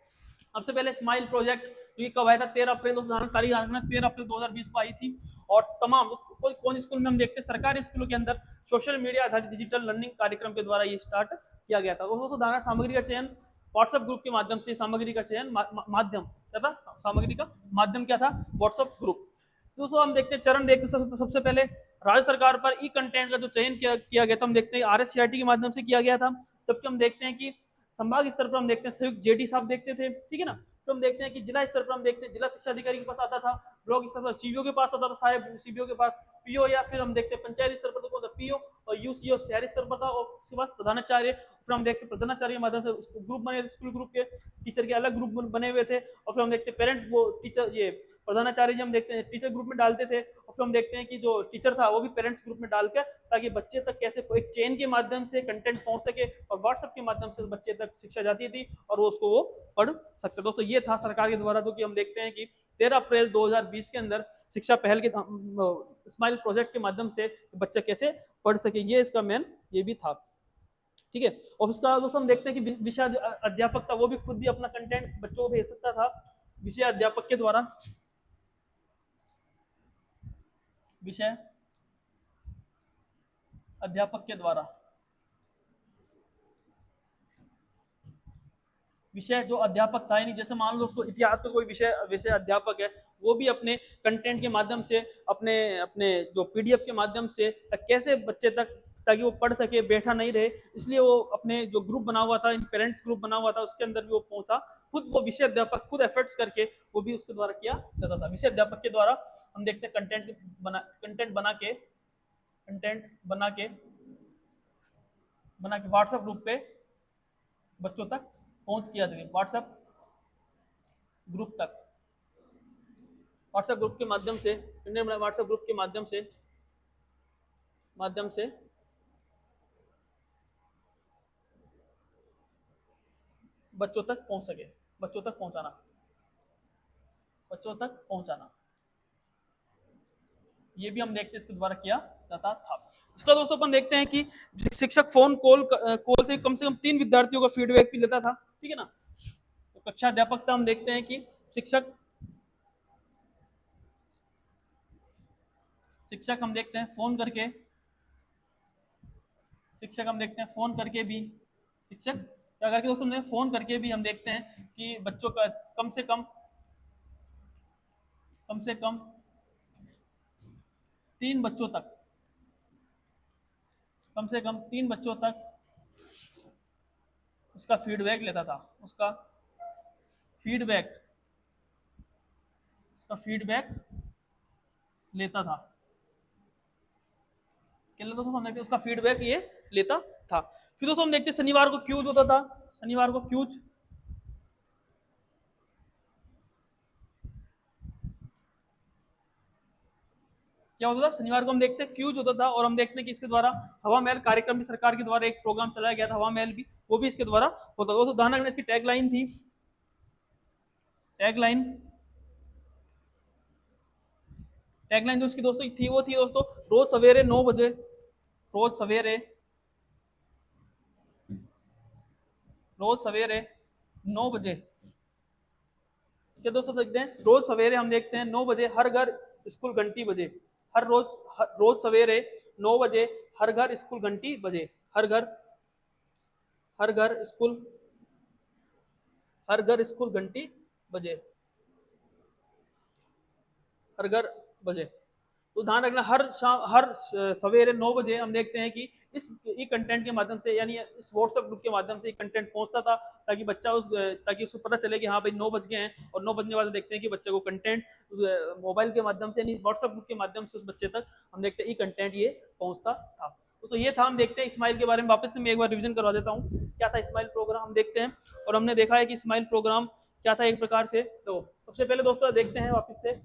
सबसे पहले स्माइल प्रोजेक्ट, तो ये कब आया था, 13 अप्रैल, तारीख 13 अप्रैल 2020 को आई थी। और तमाम कौन स्कूल में, हम देखते हैं सरकारी स्कूलों के अंदर सोशल मीडिया आधारित डिजिटल लर्निंग कार्यक्रम के द्वारा ये स्टार्ट किया गया था। दोस्तों दाना सामग्री का चयन व्हाट्सएप ग्रुप के माध्यम से, सामग्री का चयन माध्यम क्या था, सामग्री का माध्यम क्या था, व्हाट्सएप ग्रुप। दोस्तों हम देखते हैं चरण, देखते हैं सबसे पहले राज्य सरकार पर ई कंटेंट का जो चयन किया गया था, हम देखते हैं RSCRT के माध्यम से किया गया था। जबकि हम देखते हैं कि संभाग स्तर पर हम देखते हैं संयुक्त जेडी साहब देखते थे, ठीक है ना। तो हम देखते हैं कि जिला स्तर पर हम देखते हैं जिला शिक्षा अधिकारी के पास आता था, ब्लॉक स्तर पर सीबीओ के पास आता था, साहेब सीबीओ के पास पीओ, या फिर हम देखते हैं पंचायत स्तर पर तो कौन सा पीओ, और यूसीओ शहरी स्तर पर था, और उसके बाद प्रधानाचार्य। फिर हम देखते हैं प्रधानाचार्य के माध्यम से ग्रुप बने, स्कूल ग्रुप के टीचर के अलग ग्रुप बने हुए थे। और फिर हम देखते हैं पेरेंट्स, वो टीचर, ये प्रधानाचार्य जी हम देखते हैं टीचर ग्रुप में डालते थे। और फिर हम देखते हैं कि जो टीचर था वो भी पेरेंट्स ग्रुप में डालकर, ताकि बच्चे तक कैसे एक चेन के माध्यम से कंटेंट पहुंच सके, और व्हाट्सएप के माध्यम से बच्चे तक शिक्षा जाती थी और वो उसको वो पढ़ सकते। दोस्तों ये था सरकार के द्वारा, जो कि हम देखते हैं कि 13 अप्रैल 2020 के अंदर शिक्षा पहल के स्माइल प्रोजेक्ट के माध्यम से बच्चा कैसे पढ़ सके, ये इसका मेन ये भी था, ठीक है। और उसका दोस्तों हम देखते हैं कि विषय अध्यापक था, वो भी खुद भी अपना कंटेंट बच्चों को भेज सकता था विषय अध्यापक के द्वारा, विषय अध्यापक के द्वारा, विषय जो अध्यापक था, यानी जैसे मान लो दोस्तों इतिहास का कोई विषय अध्यापक है, वो भी अपने कंटेंट के माध्यम से, अपने अपने जो PDF के माध्यम से कैसे बच्चे तक ताकि वो पढ़ सके, बैठा नहीं रहे, इसलिए वो अपने जो ग्रुप बना हुआ था, पेरेंट्स ग्रुप बना हुआ था, उसके अंदर भी वो पहुंचा, खुद वो विषय अध्यापक खुद एफर्ट्स करके वो भी उसके द्वारा किया जाता था। विषय अध्यापक के द्वारा हम देखते हैं कंटेंट बना के व्हाट्सएप ग्रुप पे बच्चों तक पहुंच किया जाती है, व्हाट्सएप ग्रुप के माध्यम से, व्हाट्सएप ग्रुप के माध्यम से बच्चों तक पहुंचाना, ये भी हम देखते हैं इसके द्वारा किया जाता था। इसका दोस्तों अपन देखते हैं कि शिक्षक फोन कॉल से कम 3 विद्यार्थियों का फीडबैक भी लेता था, ठीक है ना। तो कक्षा अध्यापकता हम देखते हैं कि शिक्षक हम देखते हैं फोन करके भी शिक्षक क्या करके दोस्तों फोन करके भी हम देखते हैं कि बच्चों का कम से कम 3 बच्चों तक उसका फीडबैक लेता था, क्या दोस्तों हम देखते हैं उसका फीडबैक ये लेता था। फिर दोस्तों हम देखते हैं शनिवार को क्यूज होता था, क्या होता था, शनिवार को हम देखते हैं क्यूज होता था, और हम देखते हैं कि इसके द्वारा हवा महल कार्यक्रम भी सरकार के द्वारा एक प्रोग्राम चलाया गया था, हवा महल भी, वो भी इसके द्वारा होता था। दोस्तों ध्यान रखना इसकी टैगलाइन जो इसकी दोस्तों थी वो थी दोस्तों, रोज सवेरे 9 बजे क्या दोस्तों देखते हैं, रोज सवेरे हम देखते हैं 9 बजे हर घर स्कूल घंटी बजे, रोज सवेरे 9 बजे हर घर स्कूल घंटी बजे, हर घर स्कूल घंटी बजे, तो ध्यान रखना हर सवेरे 9 बजे हम देखते हैं कि इस कंटेंट के माध्यम से, यानी इस व्हाट्सएप ग्रुप के माध्यम से कंटेंट पहुंचता था, ताकि उसको पता चले कि हाँ भाई 9 बज गए हैं, और 9 बजने वाले देखते हैं कि बच्चे को कंटेंट मोबाइल के माध्यम से, यानी व्हाट्सएप ग्रुप के माध्यम से उस बच्चे तक हम देखते हैं कंटेंट ये पहुंचता था। तो ये था, हम देखते हैं स्माइल के बारे में वापस से मैं एक बार रिविजन करवा देता हूँ, क्या था स्माइल प्रोग्राम हम देखते हैं, और हमने देखा है कि स्माइल प्रोग्राम क्या था एक प्रकार से। तो सबसे पहले दोस्तों देखते हैं वापस से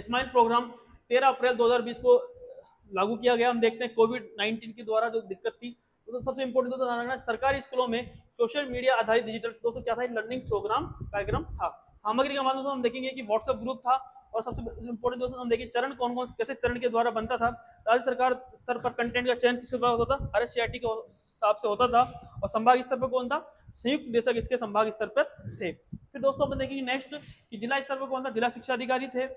स्माइल प्रोग्राम 13 अप्रैल 2020 को लागू किया गया। हम देखते हैं कोविड-19 के द्वारा जो दिक्कत थी, तो सबसे इंपॉर्टेंट दोस्तों ध्यान रखना, सरकारी स्कूलों में सोशल मीडिया आधारित डिजिटल दोस्तों क्या था, लर्निंग कार्यक्रम था। सामग्री का माध्यम से हम देखेंगे कि व्हाट्सएप ग्रुप था, और सबसे इंपॉर्टेंट दोस्तों हम देखेंगे चरण कौन कैसे चरण के द्वारा बनता था। राज्य सरकार स्तर पर कंटेंट का चयन किसके द्वारा होता था, RSCRT के हिसाब से होता था, और संभाग स्तर पर कौन था, संयुक्त निदेशक इसके संभाग स्तर पर थे। फिर दोस्तों अपन देखेंगे नेक्स्ट कि जिला स्तर पर कौन था, जिला शिक्षा अधिकारी थे,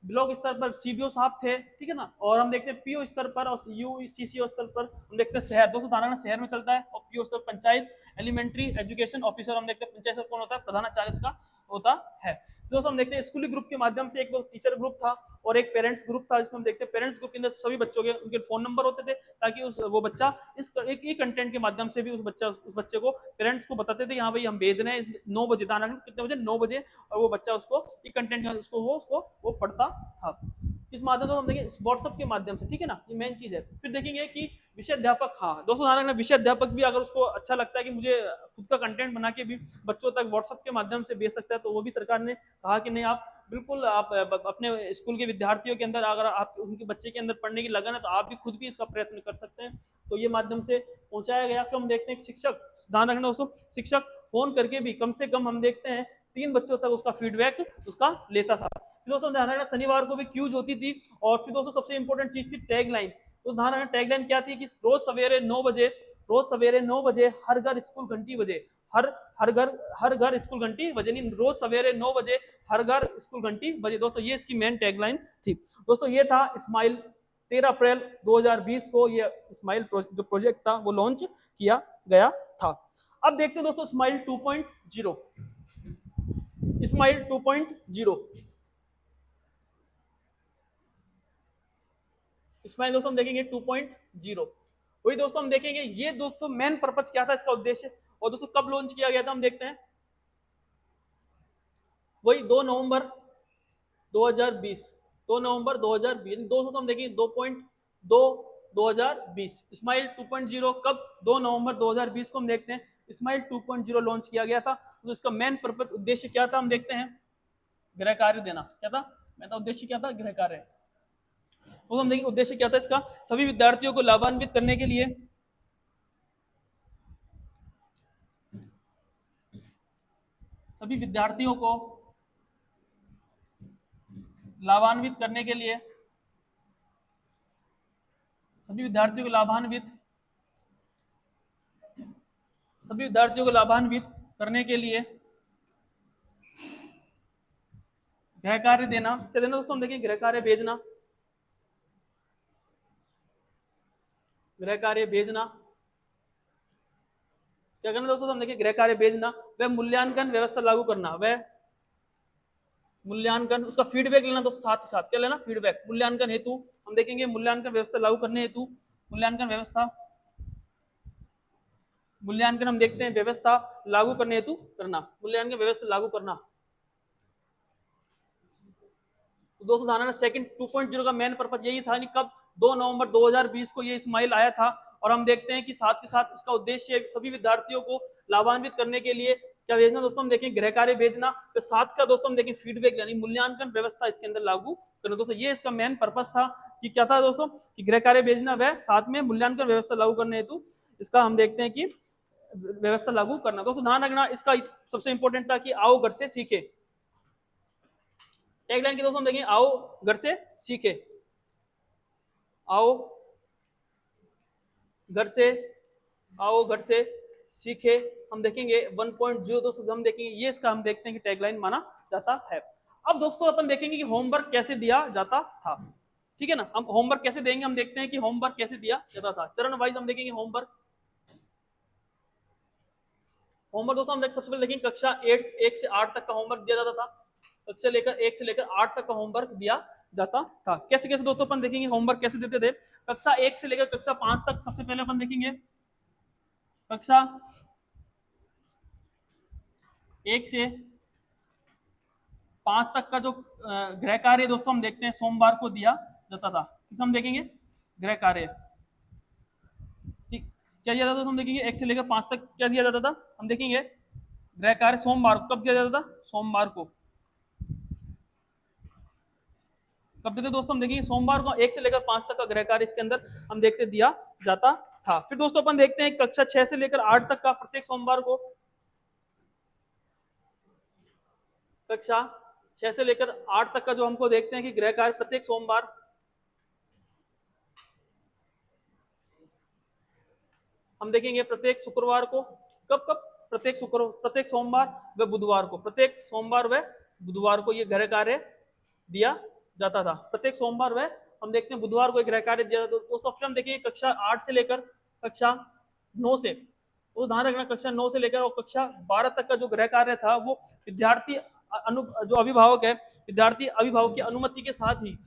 ब्लॉक स्तर पर CBO साहब थे, ठीक है ना, और हम देखते हैं PO स्तर पर और UCCO स्तर पर हम देखते हैं शहर, दोस्तों ध्यान रखना शहर में चलता है, और PO स्तर पंचायत एलिमेंट्री एजुकेशन ऑफिसर, हम देखते हैं पंचायत स्तर कौन होता है, प्रधानाचार्य इसका होता है। दोस्तों हम देखते हैं स्कूली ग्रुप के माध्यम से एक तो टीचर ग्रुप था और एक पेरेंट्स ग्रुप था, जिसमें हम देखते हैं पेरेंट्स ग्रुप के अंदर सभी बच्चों के उनके फोन नंबर होते थे, ताकि वो बच्चा इस एक ही कंटेंट के माध्यम से भी उस बच्चे को पेरेंट्स को बताते थे कि हाँ भाई हम भेज रहे हैं 9 बजे, कितने बजे, 9 बजे, और वो बच्चा उसको एक कंटेंट वो पढ़ता था। इस माध्यम से हम देखेंगे व्हाट्सएप के माध्यम से, ठीक है ना, ये मेन चीज है। फिर देखेंगे कि विषय अध्यापक, हाँ दोस्तों ध्यान रखना, विषय अध्यापक भी अगर उसको अच्छा लगता है कि मुझे खुद का कंटेंट बना के भी बच्चों तक व्हाट्सएप के माध्यम से भेज सकता है, तो वो भी सरकार ने कहा कि नहीं, आप बिल्कुल आप अपने स्कूल के विद्यार्थियों के अंदर अगर आप उनके बच्चे के अंदर पढ़ने की लगन है, तो आप भी खुद भी इसका प्रयत्न कर सकते हैं। तो ये माध्यम से पहुंचाया गया। फिर हम देखते हैं शिक्षक, ध्यान रखना दोस्तों, शिक्षक फोन करके भी कम से कम हम देखते हैं 3 बच्चों तक उसका फीडबैक उसका लेता था। फिर दोस्तों ध्यान रखना शनिवार को भी क्यूज होती थी, और फिर दोस्तों सबसे इंपॉर्टेंट चीज थी टैगलाइन। तो ध्यान रखना टैगलाइन क्या थी कि रोज सवेरे 9 बजे हर घर स्कूल घंटी बजे, हर घर स्कूल घंटी बजे, नहीं, रोज सवेरे 9 बजे हर घर स्कूल घंटी बजे। दोस्तों ये इसकी मेन टैगलाइन थी। दोस्तों ये था स्माइल, 13 अप्रैल 2020 को ये स्माइल जो प्रोजेक्ट था वो लॉन्च किया गया था। अब देखते हैं दोस्तों स्माइल 2.0, स्माइल 2.0। स्माइल दोस्तों हम देखेंगे 2.0। वही दोस्तों हम देखेंगे ये दोस्तों मेन पर्पज क्या था इसका उद्देश्य, और दोस्तों कब लॉन्च किया गया था हम देखते हैं, वही 2 नवंबर 2020, 2 नवंबर 2020, दोस्तों हम देखेंगे 2.2 2020। स्माइल 2.0 कब, 2 नवंबर 2020 को हम देखते हैं स्माइल 2.0 लॉन्च किया गया था। तो इसका मेन पर्पज उद्देश्य क्या था हम देखते हैं, गृह कार्य देना। क्या था, मैं था उद्देश्य क्या था, गृह कार्य। तो हम देखेंगे उद्देश्य क्या था इसका, सभी विद्यार्थियों को लाभान्वित करने के लिए, सभी विद्यार्थियों को लाभान्वित करने के लिए, सभी विद्यार्थियों को लाभान्वित, सभी विद्यार्थियों को लाभान्वित करने के लिए गृह कार्य देना। क्या देना दोस्तों हम देखें, गृह कार्य भेजना, गृह कार्य भेजना। क्या करना दोस्तों हम देखें, गृह कार्य भेजना, वह मूल्यांकन व्यवस्था लागू करना, वह मूल्यांकन उसका फीडबैक लेना दोस्तों, साथ ही साथ क्या लेना, फीडबैक। मूल्यांकन हेतु हम देखेंगे मूल्यांकन व्यवस्था लागू करने हेतु, मूल्यांकन व्यवस्था, मूल्यांकन हम देखते हैं व्यवस्था लागू करने हेतु करना, मूल्यांकन व्यवस्था लागू करना। तो दोस्तों ध्यान रखना सेकंड 2.0 का मेन पर्पज यही था कि कब, 2 नवंबर 2020 को ये स्माइल आया था। और हम देखते हैं कि साथ के साथ इसका उद्देश्य सभी विद्यार्थियों को लाभान्वित करने के लिए क्या भेजना दोस्तों हम देखें, गृह कार्य भेजना। तो साथ का दोस्तों हम देखें फीडबैक यानी मूल्यांकन व्यवस्था इसके अंदर लागू करना। दोस्तों ये इसका मेन पर्पज था कि क्या था दोस्तों, कि गृह कार्य भेजना वह साथ में मूल्यांकन व्यवस्था लागू करने हेतु इसका हम देखते हैं कि व्यवस्था लागू करना। दोस्तों ध्यान रखना इसका सबसे इंपॉर्टेंट था कि आओ घर से सीखे। टैगलाइन की दोस्तों हम देखेंगे आओ घर से सीखे, आओ घर से, आओ घर से सीखे। हम देखेंगे 1.0 दोस्तों हम देखेंगे ये इसका हम देखते हैं कि टैगलाइन माना जाता है। अब दोस्तों अपन देखेंगे कि होमवर्क कैसे दिया जाता था। ठीक है ना, हम होमवर्क कैसे देंगे, हम देखते हैं कि होमवर्क कैसे दिया जाता था। चरण वाइज हम देखेंगे होमवर्क। होमवर्क दोस्तों हम सबसे पहले देखेंगे कक्षा 1 से 8 तक का होमवर्क दिया जाता था। कक्षा लेकर 1 से लेकर 8 तक का होमवर्क दिया जाता था। कैसे कैसे दोस्तों अपन देखेंगे होमवर्क कैसे देते थे। कक्षा 1 से लेकर कक्षा 5 तक सबसे पहले अपन देखेंगे कक्षा 1 से 5 तक का जो गृह कार्य दोस्तों हम देखते हैं सोमवार को दिया जाता था। किस हम देखेंगे, गृह कार्य। ठीक, क्या दिया जाता था हम देखेंगे 1 से लेकर 5 तक क्या दिया जाता था हम देखेंगे, गृह कार्य सोमवार को। कब दिया जाता था, सोमवार को। कब देते दोस्तों हम देखेंगे सोमवार को 1 से लेकर 5 तक का गृह कार्य इसके अंदर हम देखते दिया जाता था। फिर दोस्तों अपन देखते हैं कक्षा 6 से लेकर 8 तक का प्रत्येक सोमवार को, कक्षा 6 से लेकर 8 तक का जो हमको देखते हैं कि गृह कार्य प्रत्येक सोमवार हम देखेंगे प्रत्येक शुक्रवार को। कब कब, प्रत्येक शुक्रवार, प्रत्येक सोमवार व बुधवार को, प्रत्येक सोमवार व बुधवार को ये गृह कार्य दिया जाता था। प्रत्येक सोमवार व हम देखते हैं बुधवार को एक गृह कार्य दिया जाता था। दोस्तों ऑप्शन देखिए कक्षा 8 से लेकर कक्षा 9 से, तो ध्यान रखना कक्षा 9 से लेकर और कक्षा 12 तक का जो गृह कार्य था वो विद्यार्थी जो अभिभावक है, विद्यार्थी अभिभावक की अनुमति के साथ ही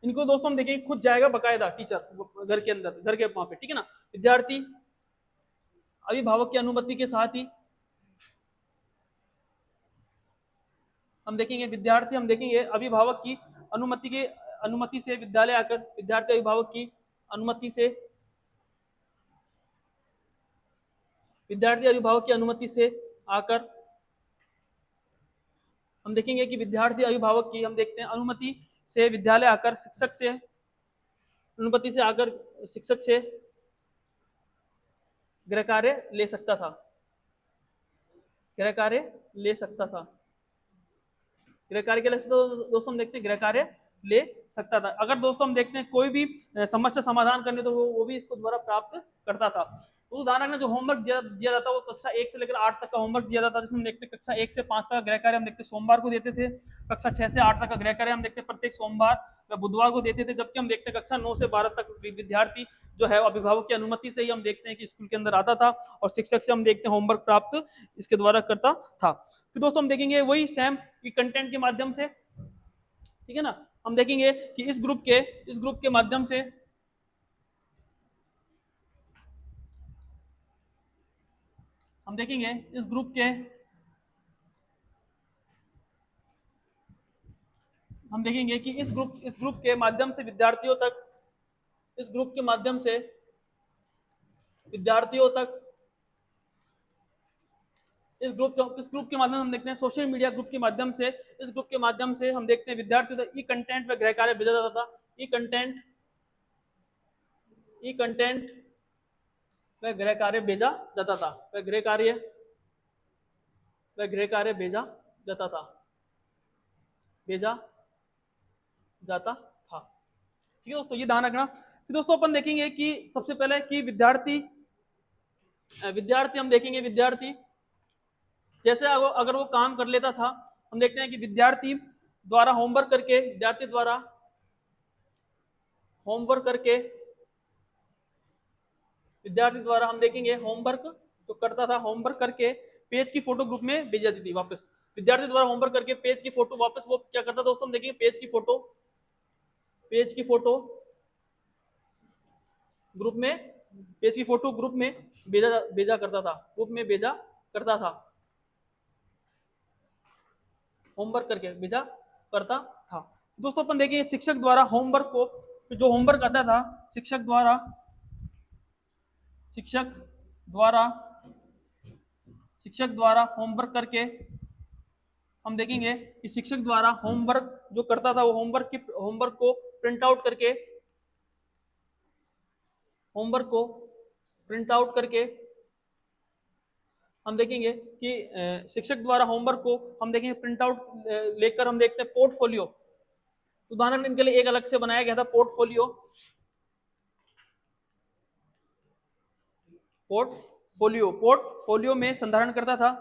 इनको दोस्तों हम देखेंगे खुद जाएगा बकायदा टीचर घर के अंदर, घर के वहां पे। ठीक है ना, विद्यार्थी अभिभावक की अनुमति के साथ ही हम देखेंगे विद्यार्थी, हम देखेंगे अभिभावक की अनुमति से विद्यालय आकर, विद्यार्थी अभिभावक की अनुमति से, विद्यार्थी अभिभावक की अनुमति से आकर हम देखेंगे कि विद्यार्थी अभिभावक की हम देखते हैं अनुमति से विद्यालय आकर शिक्षक से, अनुमति से आकर शिक्षक से गृह कार्य ले सकता था, गृह कार्य ले सकता था। गृह कार्य के लक्ष्य तो दोस्तों हम देखते हैं गृह कार्य ले सकता था। अगर दोस्तों हम देखते हैं कोई भी समस्या समाधान करने तो वो भी इसको द्वारा प्राप्त करता था। तो ध्यान रखना जो होमवर्क दिया जाता है वो कक्षा 1 से लेकर 8 तक का होमवर्क दिया जाता है, जिसमें हम देखते हैं कक्षा 1 से 5 तक का गृह कार्य हम देखते सोमवार को देते थे। कक्षा 6 से 8 तक का गृह कार्य हम देखते प्रत्येक सोमवार व बुधवार को देते थे। जबकि हम देखते हैं कक्षा 9 से 12 तक विद्यार्थी जो है अभिभावक की अनुमति से ही हम देखते हैं कि स्कूल के अंदर आता था और शिक्षक से हम देखते हैं होमवर्क प्राप्त इसके द्वारा करता था। फिर दोस्तों हम देखेंगे वही सेम कि कंटेंट के माध्यम से, ठीक है ना, हम देखेंगे कि इस ग्रुप के माध्यम से हम देखेंगे इस ग्रुप के, हम देखेंगे कि इस ग्रुप के माध्यम से विद्यार्थियों तक, इस ग्रुप के माध्यम से विद्यार्थियों तक, इस ग्रुप के माध्यम से हम देखते हैं सोशल मीडिया ग्रुप के माध्यम से, इस ग्रुप के माध्यम से हम देखते हैं विद्यार्थियों तक ई कंटेंट व गृह कार्य भेजा जाता था। ई कंटेंट व गृह कार्य भेजा जाता था, व गृह कार्य भेजा जाता था, भेजा जाता था। ठीक है दोस्तों, ये ध्यान रखना। फिर दोस्तों अपन देखेंगे कि सबसे पहले कि विद्यार्थी हम देखेंगे विद्यार्थी जैसे अगर वो काम कर लेता था, हम देखते हैं कि विद्यार्थी द्वारा होमवर्क करके, विद्यार्थी द्वारा होमवर्क करके, विद्यार्थी द्वारा हम देखेंगे होमवर्क जो करता था, होमवर्क करके पेज की फोटो ग्रुप में भेज जाती थी वापस। विद्यार्थी द्वारा होमवर्क करके पेज की फोटो वापस वो क्या करता दोस्तों, हम देखेंगे पेज की फोटो ग्रुप में, पेज की फोटो ग्रुप में भेजा करता था, ग्रुप में भेजा करता था, होमवर्क करके भेजा करता था। दोस्तों अपन देखेंगे शिक्षक द्वारा होमवर्क को, जो होमवर्क आता था शिक्षक द्वारा होमवर्क करके, हम देखेंगे कि शिक्षक द्वारा होमवर्क जो करता था वो होमवर्क को प्रिंट आउट करके हम देखेंगे कि शिक्षक द्वारा होमवर्क को हम देखेंगे प्रिंट आउट लेकर हम देखते हैं पोर्टफोलियो। उदाहरण इनके लिए एक अलग से बनाया गया था पोर्टफोलियो में संधारण करता था,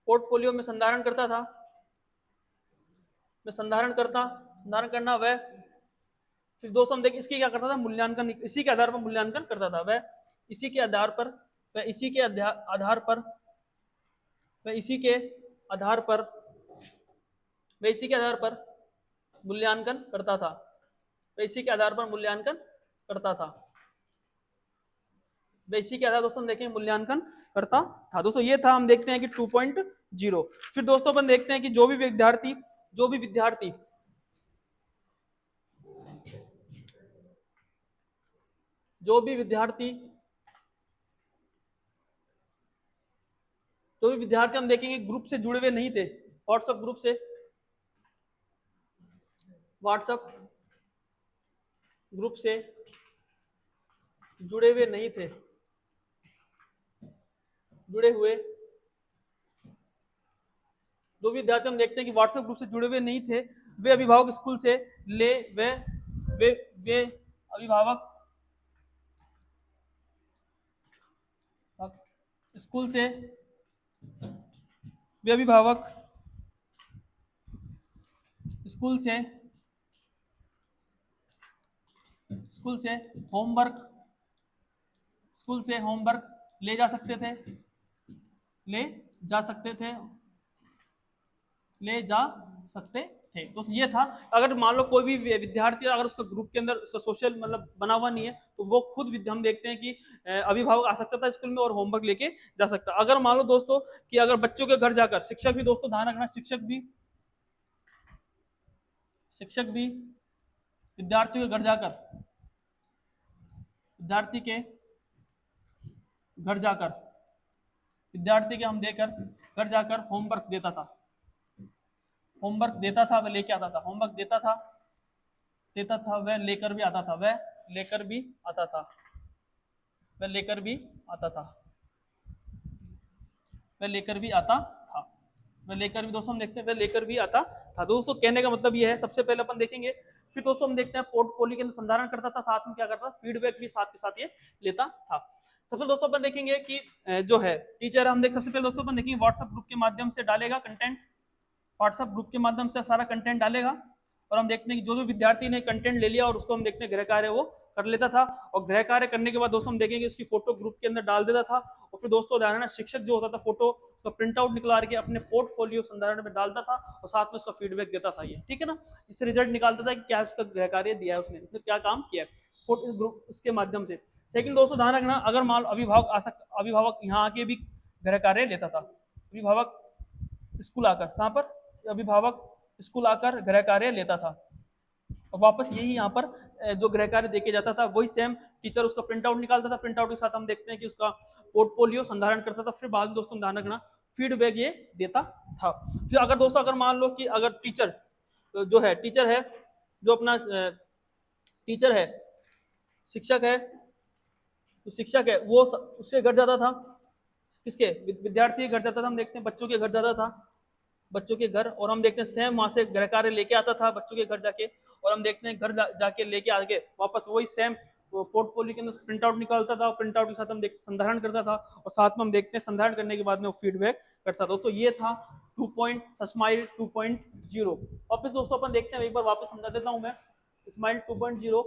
पोर्टफोलियो में संधारण करना वह, फिर दोस्तों हम देखें इसकी क्या करता था, मूल्यांकन, इसी के आधार पर मूल्यांकन करता था वह, इसी के आधार पर मूल्यांकन करता था, इसी के आधार पर मूल्यांकन करता था, इसी के आधार दोस्तों हम देखें मूल्यांकन करता था। दोस्तों ये था, हम देखते हैं कि 2.0। फिर दोस्तों अपन देखते हैं कि जो भी विद्यार्थी हम देखेंगे ग्रुप से जुड़े हुए नहीं थे, व्हाट्सएप ग्रुप से जुड़े हुए नहीं थे, जो विद्यार्थी हम देखते हैं कि व्हाट्सएप ग्रुप से जुड़े हुए नहीं थे, वे अभिभावक स्कूल से वे अभिभावक स्कूल से होमवर्क ले जा सकते थे। तो ये था, अगर मान लो कोई भी विद्यार्थी अगर उसका ग्रुप के अंदर उसका सोशल मतलब बना हुआ नहीं है तो वो खुद हम देखते हैं कि अभिभावक आ सकता था स्कूल में और होमवर्क लेके जा सकता। अगर मान लो दोस्तों कि अगर बच्चों के घर जाकर शिक्षक भी, दोस्तों ध्यान रखना, शिक्षक भी विद्यार्थियों के घर जाकर विद्यार्थी के हम घर जाकर होमवर्क देता था, वह लेके आता था, वह लेकर भी आता था, दोस्तों हम देखते हैं वह लेकर भी आता था। दोस्तों कहने का मतलब यह है, सबसे पहले अपन देखेंगे, फिर दोस्तों हम देखते हैं पोर्टफोलियो के अंदर संधारण करता था, साथ में क्या करता था, फीडबैक भी साथ के साथ ये लेता था। सबसे दोस्तों अपन देखेंगे कि जो है टीचर, हम सबसे पहले दोस्तों अपन देखेंगे व्हाट्सएप ग्रुप के माध्यम से डालेगा कंटेंट, व्हाट्सएप ग्रुप के माध्यम से सारा कंटेंट डालेगा, और हम देखते हैं कि जो विद्यार्थी ने कंटेंट ले लिया और उसको हम देखते हैं गृह कार्य वो कर लेता था, और गृह कार्य करने के बाद दोस्तों हम देखेंगे उसकी फोटो ग्रुप के अंदर डाल देता था, और फिर दोस्तों ध्यान रखना शिक्षक जो होता था फोटो उसका प्रिंट आउट निकला के अपने पोर्टफोलियो संधारण में डालता था और साथ में उसका फीडबैक देता था ये, ठीक है ना। इससे रिजल्ट निकालता था कि क्या उसका गृह कार्य दिया है उसने क्या काम किया है ग्रुप उसके माध्यम से। सेकंड दोस्तों ध्यान रखना, अगर मान लो अभिभावक यहाँ आके भी गृह कार्य लेता था। अभिभावक स्कूल आकर, कहाँ पर, अभिभावक स्कूल आकर गृह कार्य लेता था और वापस यही यहाँ पर जो गृह कार्य देके जाता था वही सेम टीचर उसका प्रिंट आउट निकालता था। प्रिंट आउट के साथ हम देखते हैं कि उसका पोर्टफोलियो संधारण करता था। फिर बाद में दोस्तों ध्यान रखना फीडबैक ये देता था। फिर अगर दोस्तों अगर मान लो कि अगर टीचर जो है, टीचर है जो अपना टीचर है, शिक्षक है, तो शिक्षक है वो उससे घर जाता था, किसके, विद्यार्थी के घर जाता था। हम देखते हैं बच्चों के घर जाता था, बच्चों के घर, और हम देखते हैं सेम वहां से गृह कार्य लेके आता था बच्चों के घर जाके, और हम देखते हैं घर जाके लेके आके वापस वही सेम पोर्टफोलियो के अंदर प्रिंट आउट निकालता था और प्रिंट आउट के साथ हम संधारण करता था और साथ में हम देखते हैं संधारण करने के बाद में वो फीडबैक करता था। तो ये था स्माइल 2.0। वापस दोस्तों अपन देखते हैं, एक बार वापस समझा देता हूं मैं स्माइल 2.0।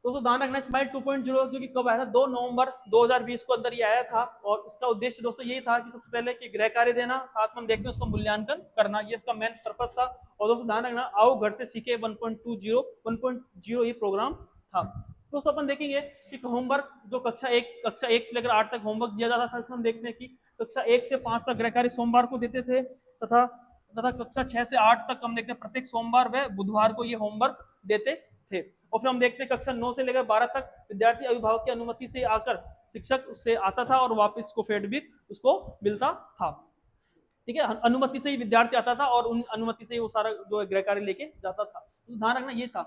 दोस्तों ध्यान रखना स्माइल 2.0 जो कि कब आया था, 2 नवंबर 2020 को अंदर ये आया था और इसका उद्देश्य दोस्तों यही था कि सबसे पहले कि गृह कार्य देना, साथ में हम देखते हैं उसका मूल्यांकन करना, ये इसका मेन पर्पस था। और दोस्तों ध्यान रखना आओ घर से सीखे 1.0 ये प्रोग्राम था। दोस्तों अपन देखेंगे कि होमवर्क जो कक्षा एक से लेकर 8 तक होमवर्क दिया जाता था, इसमें हम देखते हैं कि कक्षा 1 से 5 तक गृह कार्य सोमवार को देते थे तथा कक्षा 6 से 8 तक हम देखते हैं प्रत्येक सोमवार व बुधवार को ये होमवर्क देते थे। और फिर हम देखते हैं कक्षा 9 से लेकर 12 तक विद्यार्थी अभिभावक की अनुमति से आकर शिक्षक उससे आता था और वापस उसको फीडबैक उसको मिलता था। ठीक है, अनुमति से ही विद्यार्थी आता था और उन अनुमति से ही वो सारा जो गृह कार्य लेके जाता था। तो ध्यान रखना ये था।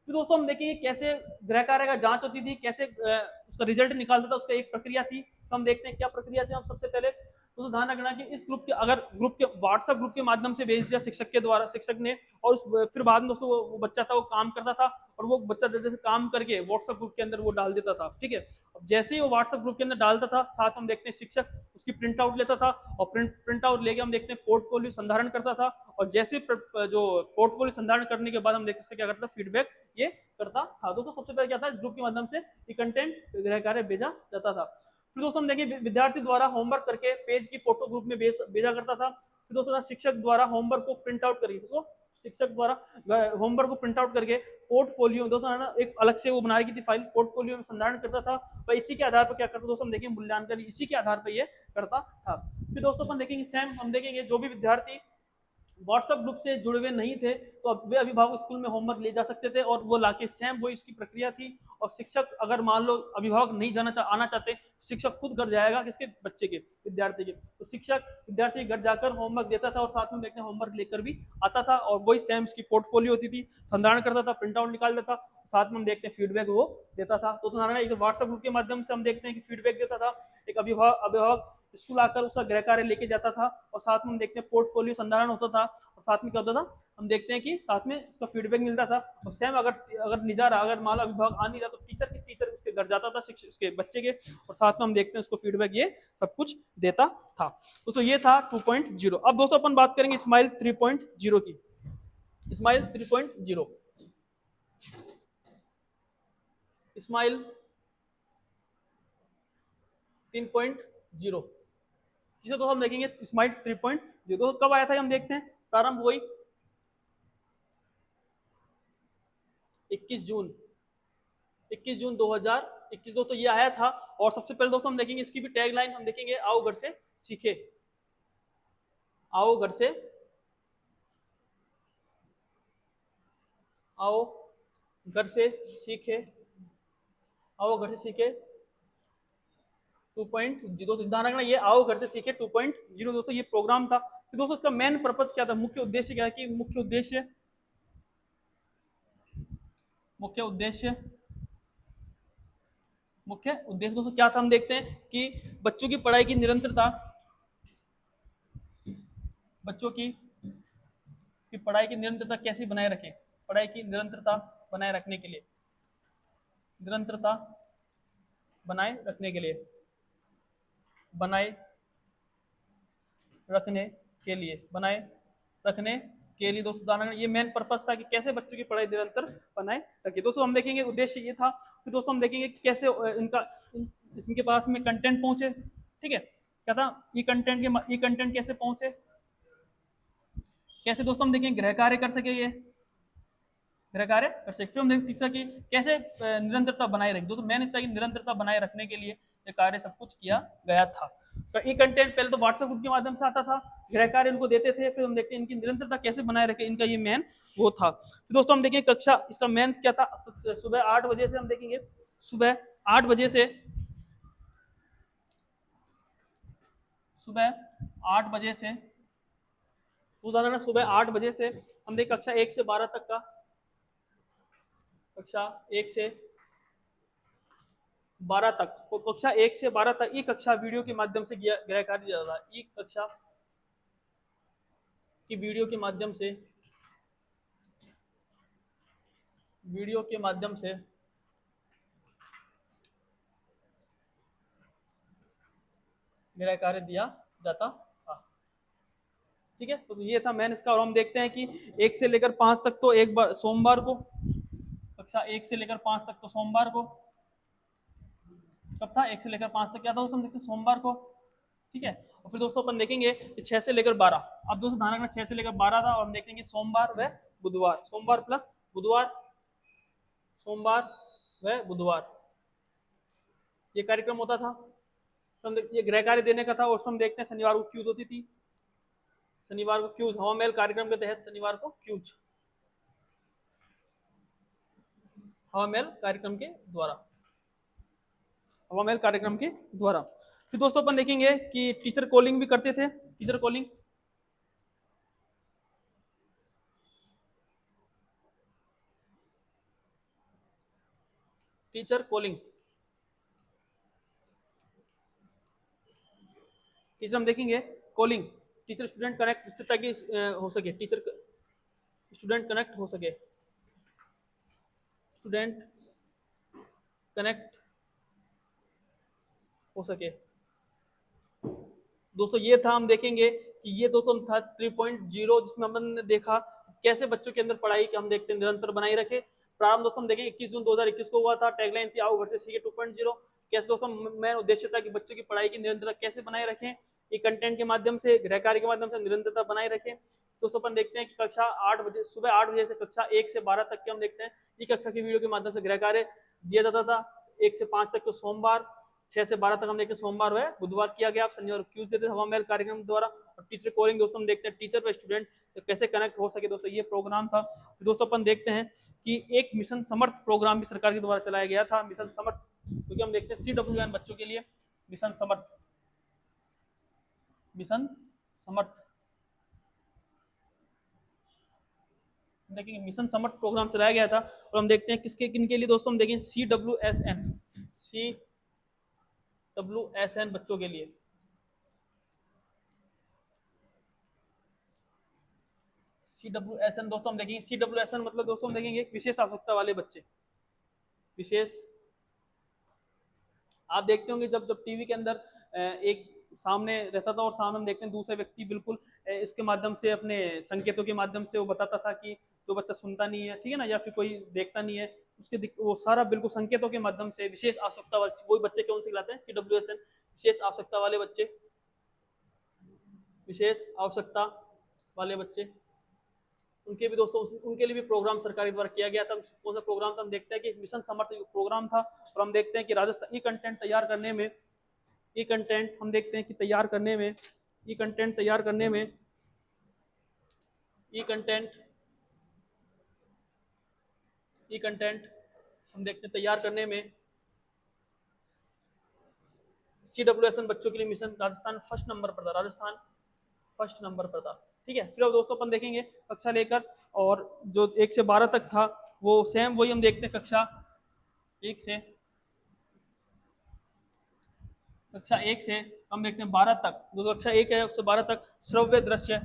फिर दोस्तों हम देखेंगे कैसे गृह कार्य का जांच होती थी, कैसे उसका रिजल्ट निकालता था, उसका एक प्रक्रिया थी। तो हम देखते हैं क्या प्रक्रिया थी। हम सबसे पहले तो ध्यान रखना कि इस ग्रुप के अगर ग्रुप के व्हाट्सएप ग्रुप के माध्यम से भेज दिया शिक्षक के द्वारा, शिक्षक ने, और उस फिर बाद में दोस्तों वो बच्चा था वो काम करता था और वो बच्चा जैसे काम करके व्हाट्सएप ग्रुप के अंदर वो डाल देता था। ठीक है, अब जैसे ही वो व्हाट्सएप ग्रुप के अंदर डालता था, साथ हम देखते हैं शिक्षक उसकी प्रिंट आउट लेता था और प्रिंट आउट लेके हम देखते हैं पोर्टफोलियो संधारण करता था और जैसे जो पोर्टफोलियो संधारण करने के बाद हम देखते हैं क्या करता था, फीडबैक ये करता था। दोस्तों सबसे पहले क्या था, इस ग्रुप के माध्यम से ये कंटेंट गृह कार्य भेजा जाता था। फिर दोस्तों हम देखें विद्यार्थी द्वारा होमवर्क करके पेज की फोटो ग्रुप में भेजा करता था। फिर दोस्तों शिक्षक द्वारा होमवर्क को प्रिंट आउट करके, तो शिक्षक द्वारा होमवर्क को प्रिंट आउट करके पोर्टफोलियो दोस्तों है ना एक अलग से वो बनाई गई थी फाइल, पोर्टफोलियो में संधारण करता था और इसी के आधार पर क्या करता दोस्तों हम देखेंगे मूल्यांकन इसी के आधार पर ये करता था। फिर दोस्तों अपन देखेंगे सेम हम देखेंगे जो भी विद्यार्थी व्हाट्सएप ग्रुप से जुड़े हुए नहीं थे तो अब वे अभिभावक स्कूल में होमवर्क ले जा सकते थे और वो लाके सेम वो इसकी प्रक्रिया थी। और शिक्षक अगर मान लो अभिभावक नहीं आना चाहते, शिक्षक खुद घर जाएगा किसके, बच्चे के, विद्यार्थी के। तो शिक्षक विद्यार्थी घर जाकर होमवर्क देता था और साथ में देखते हैं होमवर्क लेकर भी आता था और वही सेम इसकी पोर्टफोलियो होती थी, संधारण करता था, प्रिंट आउट निकाल देता, साथ में हम देखते हैं फीडबैक वो देता था। तो एक व्हाट्सएप ग्रुप के माध्यम से हम देखते हैं कि फीडबैक देता था, एक अभिभावक स्कूल आकर उसका गृह कार्य लेके जाता था और साथ में हम देखते हैं पोर्टफोलियो संधारण होता था और साथ में क्या होता था, हम देखते हैं कि साथ में उसका फीडबैक मिलता था। और सेम अगर नहीं जा रहा, अगर मान लो अभिभावक आ नहीं रहा तो टीचर उसके घर जाता था शिक्षक उसके बच्चे के और साथ में हम देखते हैं उसको फीडबैक ये सब कुछ देता था। तो ये था 2.0। अब दोस्तों अपन बात करेंगे स्माइल 3.0 की। स्माइल 3.0 स्माइल 3.0 जिसे तो हम देखेंगे स्माइल 3.0 तो कब आया था हम देखते हैं, प्रारंभ हुई 21 जून 2021 दोस्तों ये आया था। और सबसे पहले दोस्तों हम देखेंगे इसकी भी टैगलाइन हम देखेंगे, आओ घर से सीखे, आओ घर से, आओ घर से सीखे, आओ घर से सीखे 2.0। ध्यान रखना ये आओ घर से सीखे 2.0 दोस्तों ये प्रोग्राम था। तो दोस्तों इसका मेन पर्पस क्या था, मुख्य उद्देश्य क्या है कि मुख्य उद्देश्य दोस्तों क्या था, हम देखते हैं कि बच्चों की पढ़ाई की निरंतरता, बच्चों की पढ़ाई की निरंतरता कैसे बनाए रखें, पढ़ाई की निरंतरता बनाए रखने के लिए, निरंतरता बनाए रखने के लिए, बनाए रखने के लिए दोस्तों ये मेन पर्पस था कि कैसे बच्चों की पढ़ाई निरंतर बनाए रखे। दोस्तों हम देखेंगे उद्देश्य ये था। फिर दोस्तों हम देखेंगे कि कैसे इनके पास में कंटेंट पहुंचे। ठीक है, क्या था ये कंटेंट कैसे पहुंचे, कैसे दोस्तों हम देखेंगे गृह कार्य कर सके, ये गृह कार्य कर सकते। फिर हम देखते कि कैसे निरंतरता बनाए रखें। दोस्तों मैंने निरंतरता बनाए रखने के लिए ये कार्य सब कुछ किया गया था। तो ये कंटेंट पहले तो व्हाट्सएप ग्रुप के माध्यम से आता था, गृह कार्य इनको देते थे, फिर हम देखते हैं इनकी निरंतरता कैसे बनाए रखे, इनका ये मेन वो था। फिर दोस्तों हम देखेंगे कक्षा, इसका मेन क्या था, सुबह 8 बजे से हम देखेंगे, सुबह 8 बजे से, सुबह 8 बजे से उदाहरण सुबह 8 बजे से हम देख कक्षा 1 से 12 तक का, कक्षा 1 से 12 तक, तो कक्षा 1 से 12 तक ये कक्षा वीडियो के माध्यम से गृह कार्य दिया जाता है। ये कक्षा की वीडियो के माध्यम से, वीडियो के माध्यम से गृह कार्य दिया जाता था। ठीक है, तो ये था मेन इसका। और हम देखते हैं कि 1 से लेकर 5 तक तो एक बार सोमवार को, कक्षा 1 से लेकर 5 तक तो सोमवार को, कब था 1 से लेकर 5 तक क्या था दोस्तों, हम देखते हैं सोमवार को। ठीक है, और फिर दोस्तों अपन देखेंगे 6 से लेकर 12, अब दोस्तों ध्यान रखना 6 से लेकर 12 था, और हम देखेंगे सोमवार व बुधवार, सोमवार प्लस बुधवार, सोमवार व बुधवार ये कार्यक्रम होता था। तो हम ये गृह कार्य देने का था। और हम देखते हैं शनिवार को क्यूज होती थी, शनिवार को क्यूज, हवा महल कार्यक्रम के तहत शनिवार को क्यूज, हवा महल कार्यक्रम के द्वारा, हवा महल कार्यक्रम के द्वारा। फिर दोस्तों अपन देखेंगे कि टीचर कॉलिंग भी करते थे, teacher calling, teacher calling, teacher हम देखेंगे कॉलिंग, टीचर स्टूडेंट कनेक्ट, जिससे ताकि हो सके, टीचर स्टूडेंट कनेक्ट हो सके, स्टूडेंट कनेक्ट हो सके। दोस्तों ये था, हम देखेंगे कि ये दोस्तों था 3.0, जिसमें हमने देखा कैसे बच्चों के अंदर पढ़ाई के हम देखते हैं निरंतर बनाई रखे। प्रारंभ दोस्तों हम देखेंगे 21 जून 2021 को हुआ था, टैगलाइन थी आओ घर से सीखे 2.0। कैसे दोस्तों मेन उद्देश्य था कि बच्चों की पढ़ाई की निरंतरता कैसे बनाए रखें, ये कंटेंट के माध्यम से, गृह कार्य के माध्यम से निरंतरता बनाए रखें। दोस्तों अपन देखते हैं कि कक्षा 8 बजे, सुबह 8 बजे से कक्षा 1 से 12 तक के हम देखते हैं ये कक्षा की वीडियो के माध्यम से गृह कार्य दिया जाता था। 1 से 5 तक तो सोमवार, 6 से 12 तक हम देखते हैं सोमवार व बुधवार किया गया, आप शनिवार क्यूज देते हवा महल कार्यक्रम द्वारा। और टीचर कॉलिंग दोस्तों हम देखते हैं टीचर व स्टूडेंट कैसे कनेक्ट हो सके, दोस्तों ये प्रोग्राम था। दोस्तों अपन देखते हैं कि एक मिशन समर्थ प्रोग्राम भी सरकार के द्वारा चलाया गया था, मिशन समर्थ, क्योंकि हम देखते हैं CWN बच्चों के लिए मिशन समर्थ, मिशन समर्थ देखेंगे, मिशन समर्थ प्रोग्राम चलाया गया था। और हम देखते हैं किसके किनके लिए दोस्तों, हम देखेंगे CWSN बच्चों के लिए, CWSN दोस्तों हम देखेंगे, CWSN मतलब दोस्तों हम देखेंगे विशेष आवश्यकता वाले बच्चे, विशेष, आप देखते होंगे जब जब टीवी के अंदर एक सामने रहता था और सामने हम देखते हैं दूसरे व्यक्ति बिल्कुल इसके माध्यम से, अपने संकेतों के माध्यम से वो बताता था कि जो बच्चा सुनता नहीं है, ठीक है ना, या फिर कोई देखता नहीं है, उसके वो सारा बिल्कुल संकेतों के माध्यम से, विशेष आवश्यकता वाले वही बच्चे कौन से कहलाते हैं, CWSN, विशेष आवश्यकता वाले बच्चे, विशेष आवश्यकता वाले बच्चे, उनके भी दोस्तों, उनके लिए भी प्रोग्राम सरकार द्वारा किया गया था। कौन सा प्रोग्राम था, हम देखते हैं कि मिशन समर्थ प्रोग्राम था। और हम देखते हैं कि राजस्थान, ये कंटेंट तैयार करने में, ये कंटेंट हम देखते हैं कि तैयार करने में, ये कंटेंट तैयार करने में, ये कंटेंट, ये कंटेंट हम देखते हैं तैयार करने में CWSN बच्चों के लिए मिशन राजस्थान फर्स्ट नंबर पर था, राजस्थान फर्स्ट नंबर पर था। ठीक है, फिर अब दोस्तों अपन देखेंगे कक्षा लेकर, और जो 1 से 12 तक था वो सेम वही हम देखते हैं, कक्षा 1 से, कक्षा 1 से हम देखते हैं 12 तक, जो कक्षा 1 है उससे 12 तक श्रव्य दृश्य,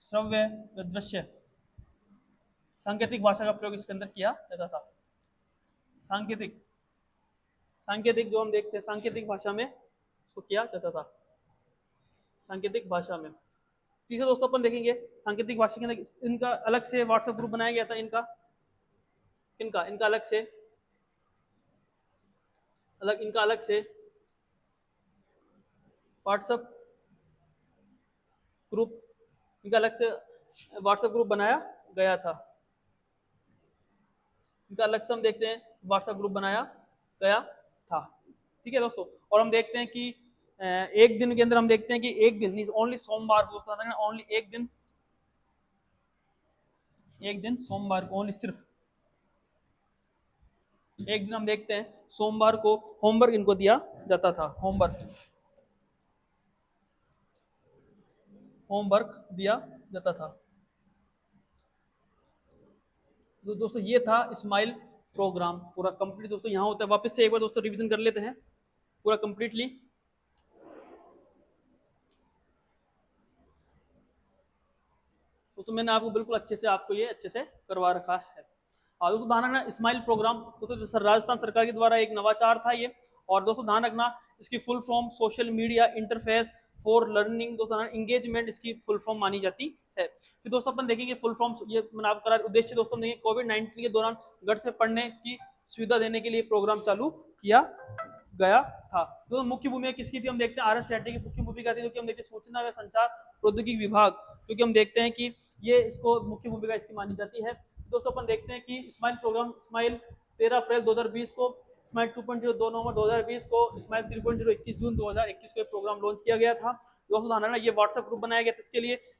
श्रव्य व दृश्य सांकेतिक भाषा का प्रयोग इसके अंदर किया जाता था। सांकेतिक, सांकेतिक जो हम देखते हैं सांकेतिक भाषा में उसको किया जाता था, सांकेतिक भाषा में। तीसरा दोस्तों अपन देखेंगे सांकेतिक भाषा के अंदर इनका अलग से व्हाट्सएप ग्रुप बनाया गया था, इनका इनका इनका अलग से, इनका अलग से व्हाट्सएप ग्रुप, इनका अलग से व्हाट्सएप ग्रुप बनाया गया था, इनका अलग से हम देखते हैं व्हाट्सएप ग्रुप बनाया गया था। ठीक है दोस्तों। और हम देखते हैं कि एक दिन के अंदर हम देखते हैं कि एक दिन ओनली सोमवार को दोस्तों, ओनली एक दिन सोमवार को ओनली सिर्फ एक दिन हम देखते हैं सोमवार को होमवर्क इनको दिया जाता था, होमवर्क दिया जाता था। तो दोस्तों ये था स्माइल प्रोग्राम पूरा कंप्लीट दोस्तों यहाँ होता है। वापस से एक बार दोस्तों रिवीजन कर लेते हैं पूरा कंप्लीटली। तो मैंने आपको बिल्कुल अच्छे से आपको ये अच्छे से करवा रखा है। और दोस्तों ध्यान रखना स्माइल प्रोग्राम तो राजस्थान सरकार के द्वारा एक नवाचार था ये। और दोस्तों ध्यान रखना इसकी full form social media interface for learning दोस्तों इंगेजमेंट इसकी फुल फॉर्म मानी जाती है। फिर दोस्तों अपन देखेंगे फुल फॉर्म ये मैंने आपको करा उद्देश्य दोस्तों देखेंगे कोविड-19 के दौरान घर से पढ़ने की सुविधा देने के लिए प्रोग्राम चालू किया गया था। तो मुख्य भूमिका किसकी थी हम देखते हैं आरएससीईआरटी की मुख्य भूमिका थी, जो कि हम देखते हैं सूचना व संचार प्रौद्योगिकी विभाग, क्योंकि हम देखते हैं कि ये इसको मुख्य भूमिका इसकी मानी जाती है। दोस्तों अपन देखते हैं कि स्माइल प्रोग्राम स्माइल 13 अप्रैल 2020 को, स्माइल 2.0 2 नवंबर 2020 को, स्माइल 3.0 21 जून 2021 को प्रोग्राम लॉन्च किया गया था। दोस्तों ध्यान रखना ये व्हाट्सएप ग्रुप बनाया गया था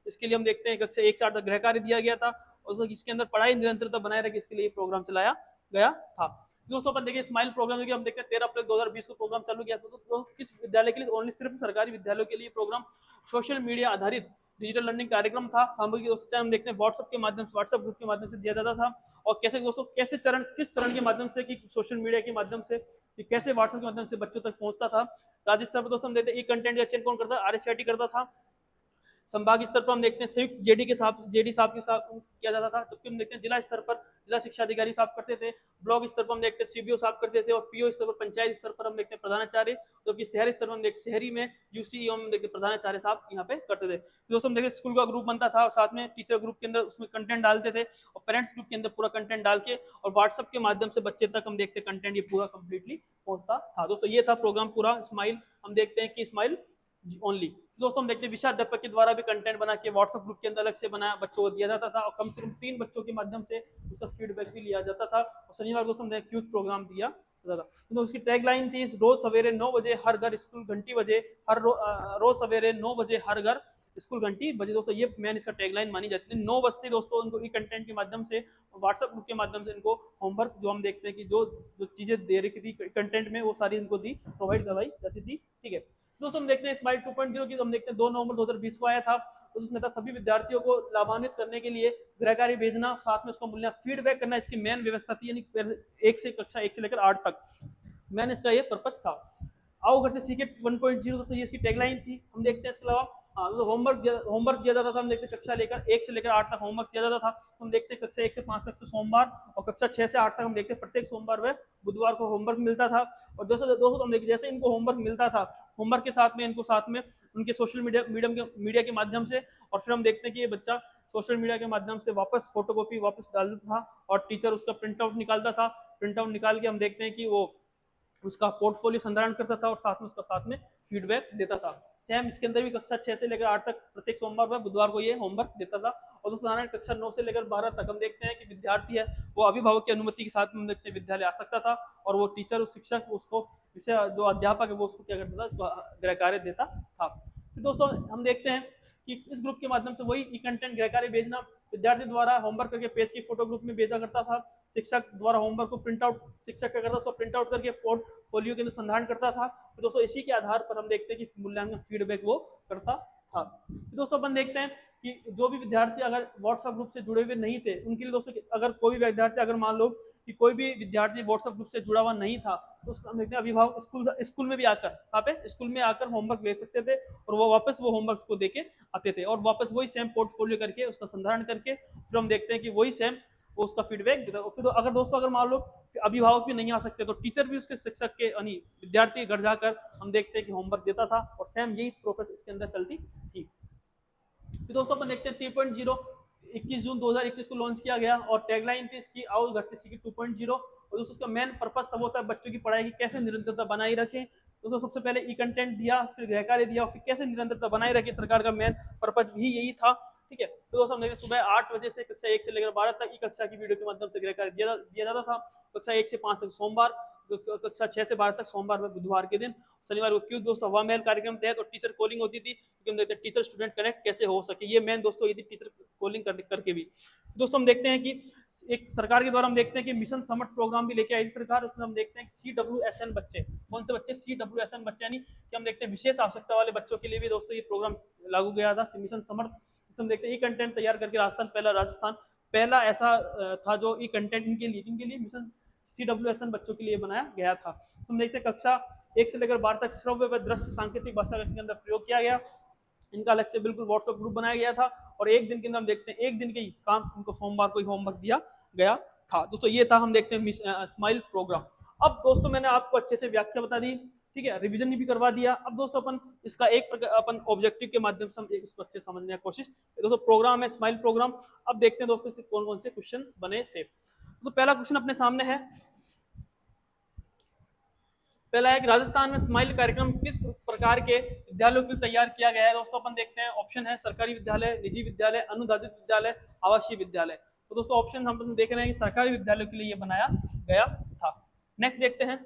इसके लिए हम देखते हैं कक्षा 1 से 8 तक गृह कार्य दिया गया था और इसके अंदर पढ़ाई निरंतरता बनाए रखे इसके लिए प्रोग्राम चलाया गया था। दोस्तों अपन देखिए स्माइल प्रोग्राम जो हम देखते हैं 13 अप्रैल 2020 को प्रोग्राम चालू किया था। तो किस विद्यालय के लिए ओनली सिर्फ सरकारी विद्यालयों के लिए प्रोग्राम सोशल मीडिया आधारित डिजिटल लर्निंग कार्यक्रम था। सामग्री दोस्तों हम देखते हैं व्हाट्सएप के माध्यम से व्हाट्सएप ग्रुप के माध्यम से दिया जाता था। और कैसे दोस्तों कैसे चरण किस चरण के माध्यम से कि सोशल मीडिया के माध्यम से कि कैसे व्हाट्सएप के माध्यम से बच्चों तक पहुंचता था। राज्य स्तर पर दोस्तों हम देखते हैं ई कंटेंट का चयन कौन करता था, आरएससीईआरटी करता था। संभाग स्तर पर हम देखते हैं संयुक्त जेडी साहब के साथ किया जाता था। जबकि हम देखते हैं जिला स्तर पर जिला शिक्षा अधिकारी साहब करते थे। ब्लॉक स्तर पर हम देखते हैं सीबीओ साहब करते थे। और पीओ स्तर पर पंचायत स्तर पर हम देखते हैं प्रधानाचार्य, जबकि शहरी स्तर पर हम देखते शहरी में यूसीईओ में देखते प्रधानाचार्य साहब यहाँ पे करते थे। दोस्तों हम देखते स्कूल का ग्रुप बनता था और साथ में टीचर ग्रुप के अंदर उसमें कंटेंट डालते थे और पेरेंट्स ग्रुप के अंदर पूरा कंटेंट डाल के और व्हाट्सएप के माध्यम से बच्चे तक हम देखते कंटेंट ये पूरा कंप्लीटली पहुंचता था। दोस्तों ये था प्रोग्राम पूरा स्माइल। हम देखते हैं कि स्माइल ओनली। दोस्तों हम देखते हैं विषयाध्यापक के द्वारा भी कंटेंट बना के व्हाट्सएप ग्रुप के अंदर अलग से बनाया बच्चों को दिया जाता था और कम से कम 3 बच्चों के माध्यम से उसका फीडबैक भी लिया जाता था। और शनिवार दोस्तों हमने क्यूज प्रोग्राम दिया जाता था। तो उसकी टैगलाइन थी रोज सवेरे 9 बजे हर घर स्कूल घंटी बजे, रोज सवेरे 9 बजे हर घर स्कूल घंटी बजे। दोस्तों ये मेन इसका टैगलाइन मानी जाती है। 9 बजते दोस्तों उनको ई कंटेंट के माध्यम से व्हाट्सएप ग्रुप के माध्यम से इनको होमवर्क जो हम देखते हैं कि जो जो चीजें दे रखी थी कंटेंट में वो सारी इनको दी प्रोवाइड करवाई जाती थी। ठीक है दोस्तों हम देखते हैं स्माइल 2.0 की हम देखते हैं 2 नवंबर 2020 को आया था। तो उसमें था सभी विद्यार्थियों को लाभान्वित करने के लिए गृह कार्य भेजना, साथ में उसका मूल्यांकन फीडबैक करना इसकी मेन व्यवस्था थी। यानी कक्षा 1 से लेकर 8 तक मेन इसका ये पर्पस था। आओ घर से सीखे 1.0 दोस्तों ये इसकी टैगलाइन थी। हम देखते हैं इसके अलावा तो होमवर्क दिया जाता था। हम देखते हैं कक्षा 1 से लेकर 8 तक होमवर्क दिया जाता था। हम देखते हैं कक्षा 1 से 5 तक तो सोमवार और कक्षा 6 से 8 तक हम देखते हैं प्रत्येक सोमवार व बुधवार को होमवर्क मिलता था। और दोस्तों हम देखते जैसे इनको होमवर्क मिलता था होमवर्क के साथ में इनको साथ में उनके सोशल मीडिया के माध्यम से और फिर हम देखते हैं कि ये बच्चा सोशल मीडिया के माध्यम से वापस फोटोकॉपी वापस डालता था और टीचर उसका प्रिंट आउट निकालता था। प्रिंट आउट निकाल के हम देखते हैं कि वो उसका पोर्टफोलियो संधारण करता था और साथ में उसका साथ में फीडबैक देता था। सेम इसके अंदर भी कक्षा 6 से लेकर 8 तक प्रत्येक सोमवार व बुधवार को ये होमवर्क देता था। और दोस्तों कक्षा 9 से लेकर 12 तक हम देखते हैं कि विद्यार्थी है वो अभिभावक की अनुमति के साथ में देखते हैं विद्यालय आ सकता था और वो टीचर शिक्षक उसको विषय जो अध्यापक है वो उसको क्या करता था गृह कार्य देता था। फिर दोस्तों हम देखते हैं कि इस ग्रुप के माध्यम से वही ई कंटेंट गृह कार्य भेजना विद्यार्थी द्वारा होमवर्क करके पेज की फोटो ग्रुप में भेजा करता था। शिक्षक द्वारा होमवर्क को प्रिंट आउट शिक्षक क्या करता था उसको प्रिंट आउट करके पोर्टफोलियो के अंदर संधारण करता था। तो दोस्तों इसी के आधार पर हम देखते हैं कि मूल्यांकन फीडबैक वो करता था। तो दोस्तों अपन देखते हैं कि जो भी विद्यार्थी अगर व्हाट्सएप ग्रुप से जुड़े हुए नहीं थे उनके लिए दोस्तों अगर कोई भी विद्यार्थी अगर मान लो कि कोई भी विद्यार्थी व्हाट्सएप ग्रुप से जुड़ा हुआ नहीं था तो उसका हम देखते हैं अभिभावक स्कूल में भी आकर यहाँ पे स्कूल में आकर होमवर्क ले सकते थे और वो वापस वो होमवर्क को देके आते थे और वापस वही सेम पोर्टफोलियो करके उसका संधारण करके फिर हम देखते हैं कि वही सेम वो उसका फीडबैक देता है। फिर अगर दोस्तों अगर मान लो अभिभावक भी नहीं आ सकते तो टीचर भी उसके शिक्षक के यानी विद्यार्थी घर जाकर हम देखते हैं कि होमवर्क देता था और सेम यही प्रोसेस इसके अंदर चलती थी। फिर दोस्तों अपन देखते हैं 3.0 21 जून 2021 को लॉन्च किया गया और टैगलाइन थी इसकी आओ घर से सीखे 2.0 और दोस्तों उसका मेन पर्पस तब होता है बच्चों की पढ़ाई की कैसे निरंतरता बनाई रखें। दोस्तों सबसे पहले ई कंटेंट दिया फिर गृह कार्य दिया और फिर कैसे निरंतरता बनाए रखे सरकार का मेन पर्पस भी यही था। ठीक है तो दोस्तों हम देखिए सुबह 8 बजे से कक्षा 1 से लेकर 12 तक ई कक्षा की वीडियो के माध्यम से गृह कार्य दिया जाता था। कक्षा 1 से 5 तक सोमवार कक्षा 6 से 12 तक सोमवार व बुधवार के दिन, शनिवार को क्यों दोस्तों हवा महल कार्यक्रम तहत और टीचर कॉलिंग होती थी, क्योंकि हम देखते हैं टीचर स्टूडेंट कनेक्ट कैसे हो सके, ये मेन दोस्तों ये थी टीचर कॉलिंग करके भी। दोस्तों हम देखते हैं कि एक सरकार के द्वारा हम देखते हैं कि मिशन समर्थ प्रोग्राम भी लेके आई थी सरकार, उसमें हम देखते हैं कि CWSN बच्चे, कौन से बच्चे, CWSN बच्चे, यानी कि हम देखते हैं विशेष आवश्यकता वाले बच्चों के लिए भी दोस्तों ये प्रोग्राम लागू गया था, मिशन समर्थ। हम देखते हैं ई कंटेंट तैयार करके राजस्थान पहला ऐसा था जो ई कंटेंट इनके लिए मिशन CWSN बच्चों के लिए बनाया गया था। हम देखते हैं कक्षा 1 से लेकर 12 तक श्रव्य व दृश्य सांकेतिक भाषा का इसके अंदर प्रयोग किया गया। इनका अलग से बिल्कुल व्हाट्सएप ग्रुप बनाया गया था और एक दिन के अंदर हम देखते हैं एक दिन के ही काम उनको सोमवार को ही होमवर्क दिया गया था। दोस्तों ये था हम देखते हैं स्माइल प्रोग्राम। अब दोस्तों मैंने आपको अच्छे से व्याख्या बता दी, ठीक है, रिवीजन भी करवा दिया। अब दोस्तों अपन इसका एक अपन ऑब्जेक्टिव के माध्यम से हम इसको अच्छे समझने की कोशिश। दोस्तों प्रोग्राम है स्माइल प्रोग्राम। अब देखते हैं दोस्तों इससे कौन कौन से क्वेश्चंस बने थे। तो पहला क्वेश्चन अपने सामने है, पहला है कि राजस्थान में स्माइल कार्यक्रम किस प्रकार के विद्यालयों के लिए तैयार किया गया है। दोस्तों अपन देखते हैं ऑप्शन है सरकारी विद्यालय, निजी विद्यालय, अनुदानित विद्यालय, आवासीय विद्यालय। तो दोस्तों ऑप्शन हम देख रहे हैं कि सरकारी विद्यालयों के लिए ये बनाया गया था। नेक्स्ट देखते हैं,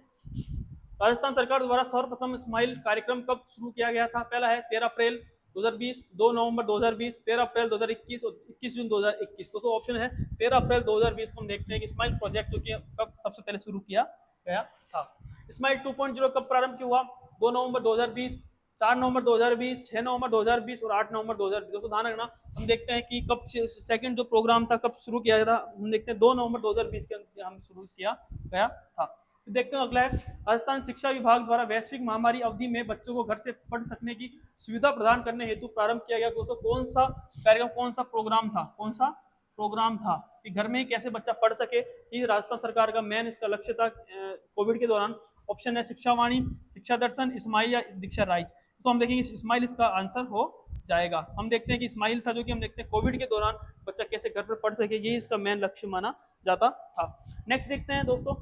राजस्थान सरकार द्वारा सर्वप्रथम स्माइल कार्यक्रम कब शुरू किया गया था। पहला है 13 अप्रैल 2020, 2 नवंबर 2020, 13 अप्रैल 2021 और 21 जून 2021। तो ऑप्शन है 13 अप्रैल 2020 को हम देखते हैं कि स्माइल प्रोजेक्ट जो कि कब सबसे पहले शुरू किया गया था। स्माइल 2.0 कब प्रारंभ हुआ, 2 नवंबर 2020, 4 नवंबर 2020, 6 नवंबर 2020 और 8 नवंबर 2020। दोस्तों ध्यान रखना, हम देखते हैं कि कब सेकंड जो प्रोग्राम था कब शुरू किया गया था, हम देखते हैं 2 नवंबर 2020 के हम शुरू किया गया था। तो देखते हैं अगला है, राजस्थान शिक्षा विभाग द्वारा वैश्विक महामारी अवधि में बच्चों को घर से पढ़ सकने की सुविधा प्रदान करने हेतु प्रारंभ किया गया। दोस्तों कौन सा कार्यक्रम, कौन सा प्रोग्राम था, कौन सा प्रोग्राम था कि घर में ही कैसे बच्चा पढ़ सके, ये राजस्थान सरकार का मेन इसका लक्ष्य था कोविड के दौरान। ऑप्शन है शिक्षा वाणी, शिक्षा दर्शन, स्माइल या दीक्षा राइज। तो हम देखेंगे स्माइल इसका आंसर हो जाएगा। हम देखते हैं कि स्माइल था जो कि हम देखते हैं कोविड के दौरान बच्चा कैसे घर पर पढ़ सके, ये इसका मेन लक्ष्य माना जाता था। नेक्स्ट देखते हैं दोस्तों,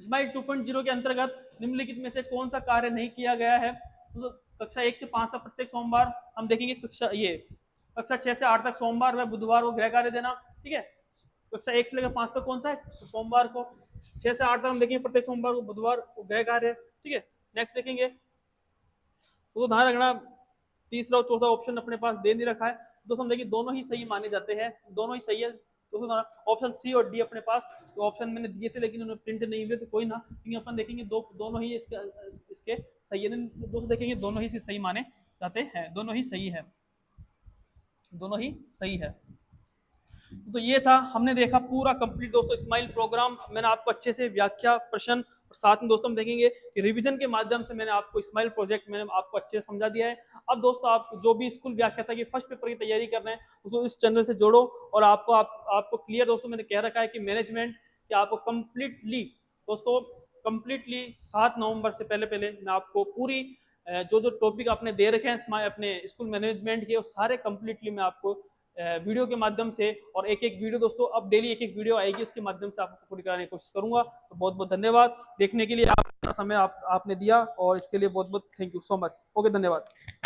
स्माइल 2.0 के अंतर्गत निम्नलिखित में से कौन सा कार्य नहीं किया गया है। तो कक्षा 1 से 5 तक प्रत्येक सोमवार हम देखेंगे, कक्षा 6 से 8 तक सोमवार व बुधवार को गृह कार्य देना, ठीक है। कक्षा 1 से लेकर 5 तक कौन सा है, सोमवार को। 6 से 8 तक हम देखेंगे प्रत्येक सोमवार को, बुधवार को गृह कार्य, ठीक है। नेक्स्ट देखेंगे, तो ध्यान रखना तीसरा और चौथा ऑप्शन अपने पास दे नहीं रखा है। दोस्तों हम देखिए दोनों ही सही माने जाते हैं, दोनों ही सही है। दोस्तों ऑप्शन सी और डी अपने पास तो ऑप्शन मैंने दिए थे लेकिन उन्हें प्रिंट नहीं हुए, तो कोई ना, क्योंकि अपन देखेंगे दोनों ही इसके सही है। दोस्तों देखेंगे दोनों ही सही माने जाते हैं, दोनों ही सही है, दोनों ही सही है। तो ये था, हमने देखा पूरा कंप्लीट दोस्तों स्माइल प्रोग्राम। मैंने आपको अच्छे से व्याख्या, प्रश्न और साथ में दोस्तों हम देखेंगे कि रिवीजन के माध्यम से मैंने आपको स्माइल प्रोजेक्ट मैंने आपको अच्छे से समझा दिया है। अब दोस्तों आप जो भी स्कूल व्याख्या था कि फर्स्ट पेपर की तैयारी कर रहे हैं उसको इस चैनल से जोड़ो और आपको क्लियर दोस्तों मैंने कह रखा है कि मैनेजमेंट कि आपको कंप्लीटली दोस्तों 7 नवंबर से पहले मैं आपको पूरी जो टॉपिक आपने दे रखे हैं अपने स्कूल मैनेजमेंट के, वो सारे कंप्लीटली मैं आपको वीडियो के माध्यम से और एक एक वीडियो दोस्तों अब डेली एक एक वीडियो आएगी, उसके माध्यम से आपको पूरी कराने की कोशिश करूंगा। तो बहुत बहुत धन्यवाद देखने के लिए, आपने दिया और इसके लिए बहुत बहुत thank you so much. Okay, धन्यवाद।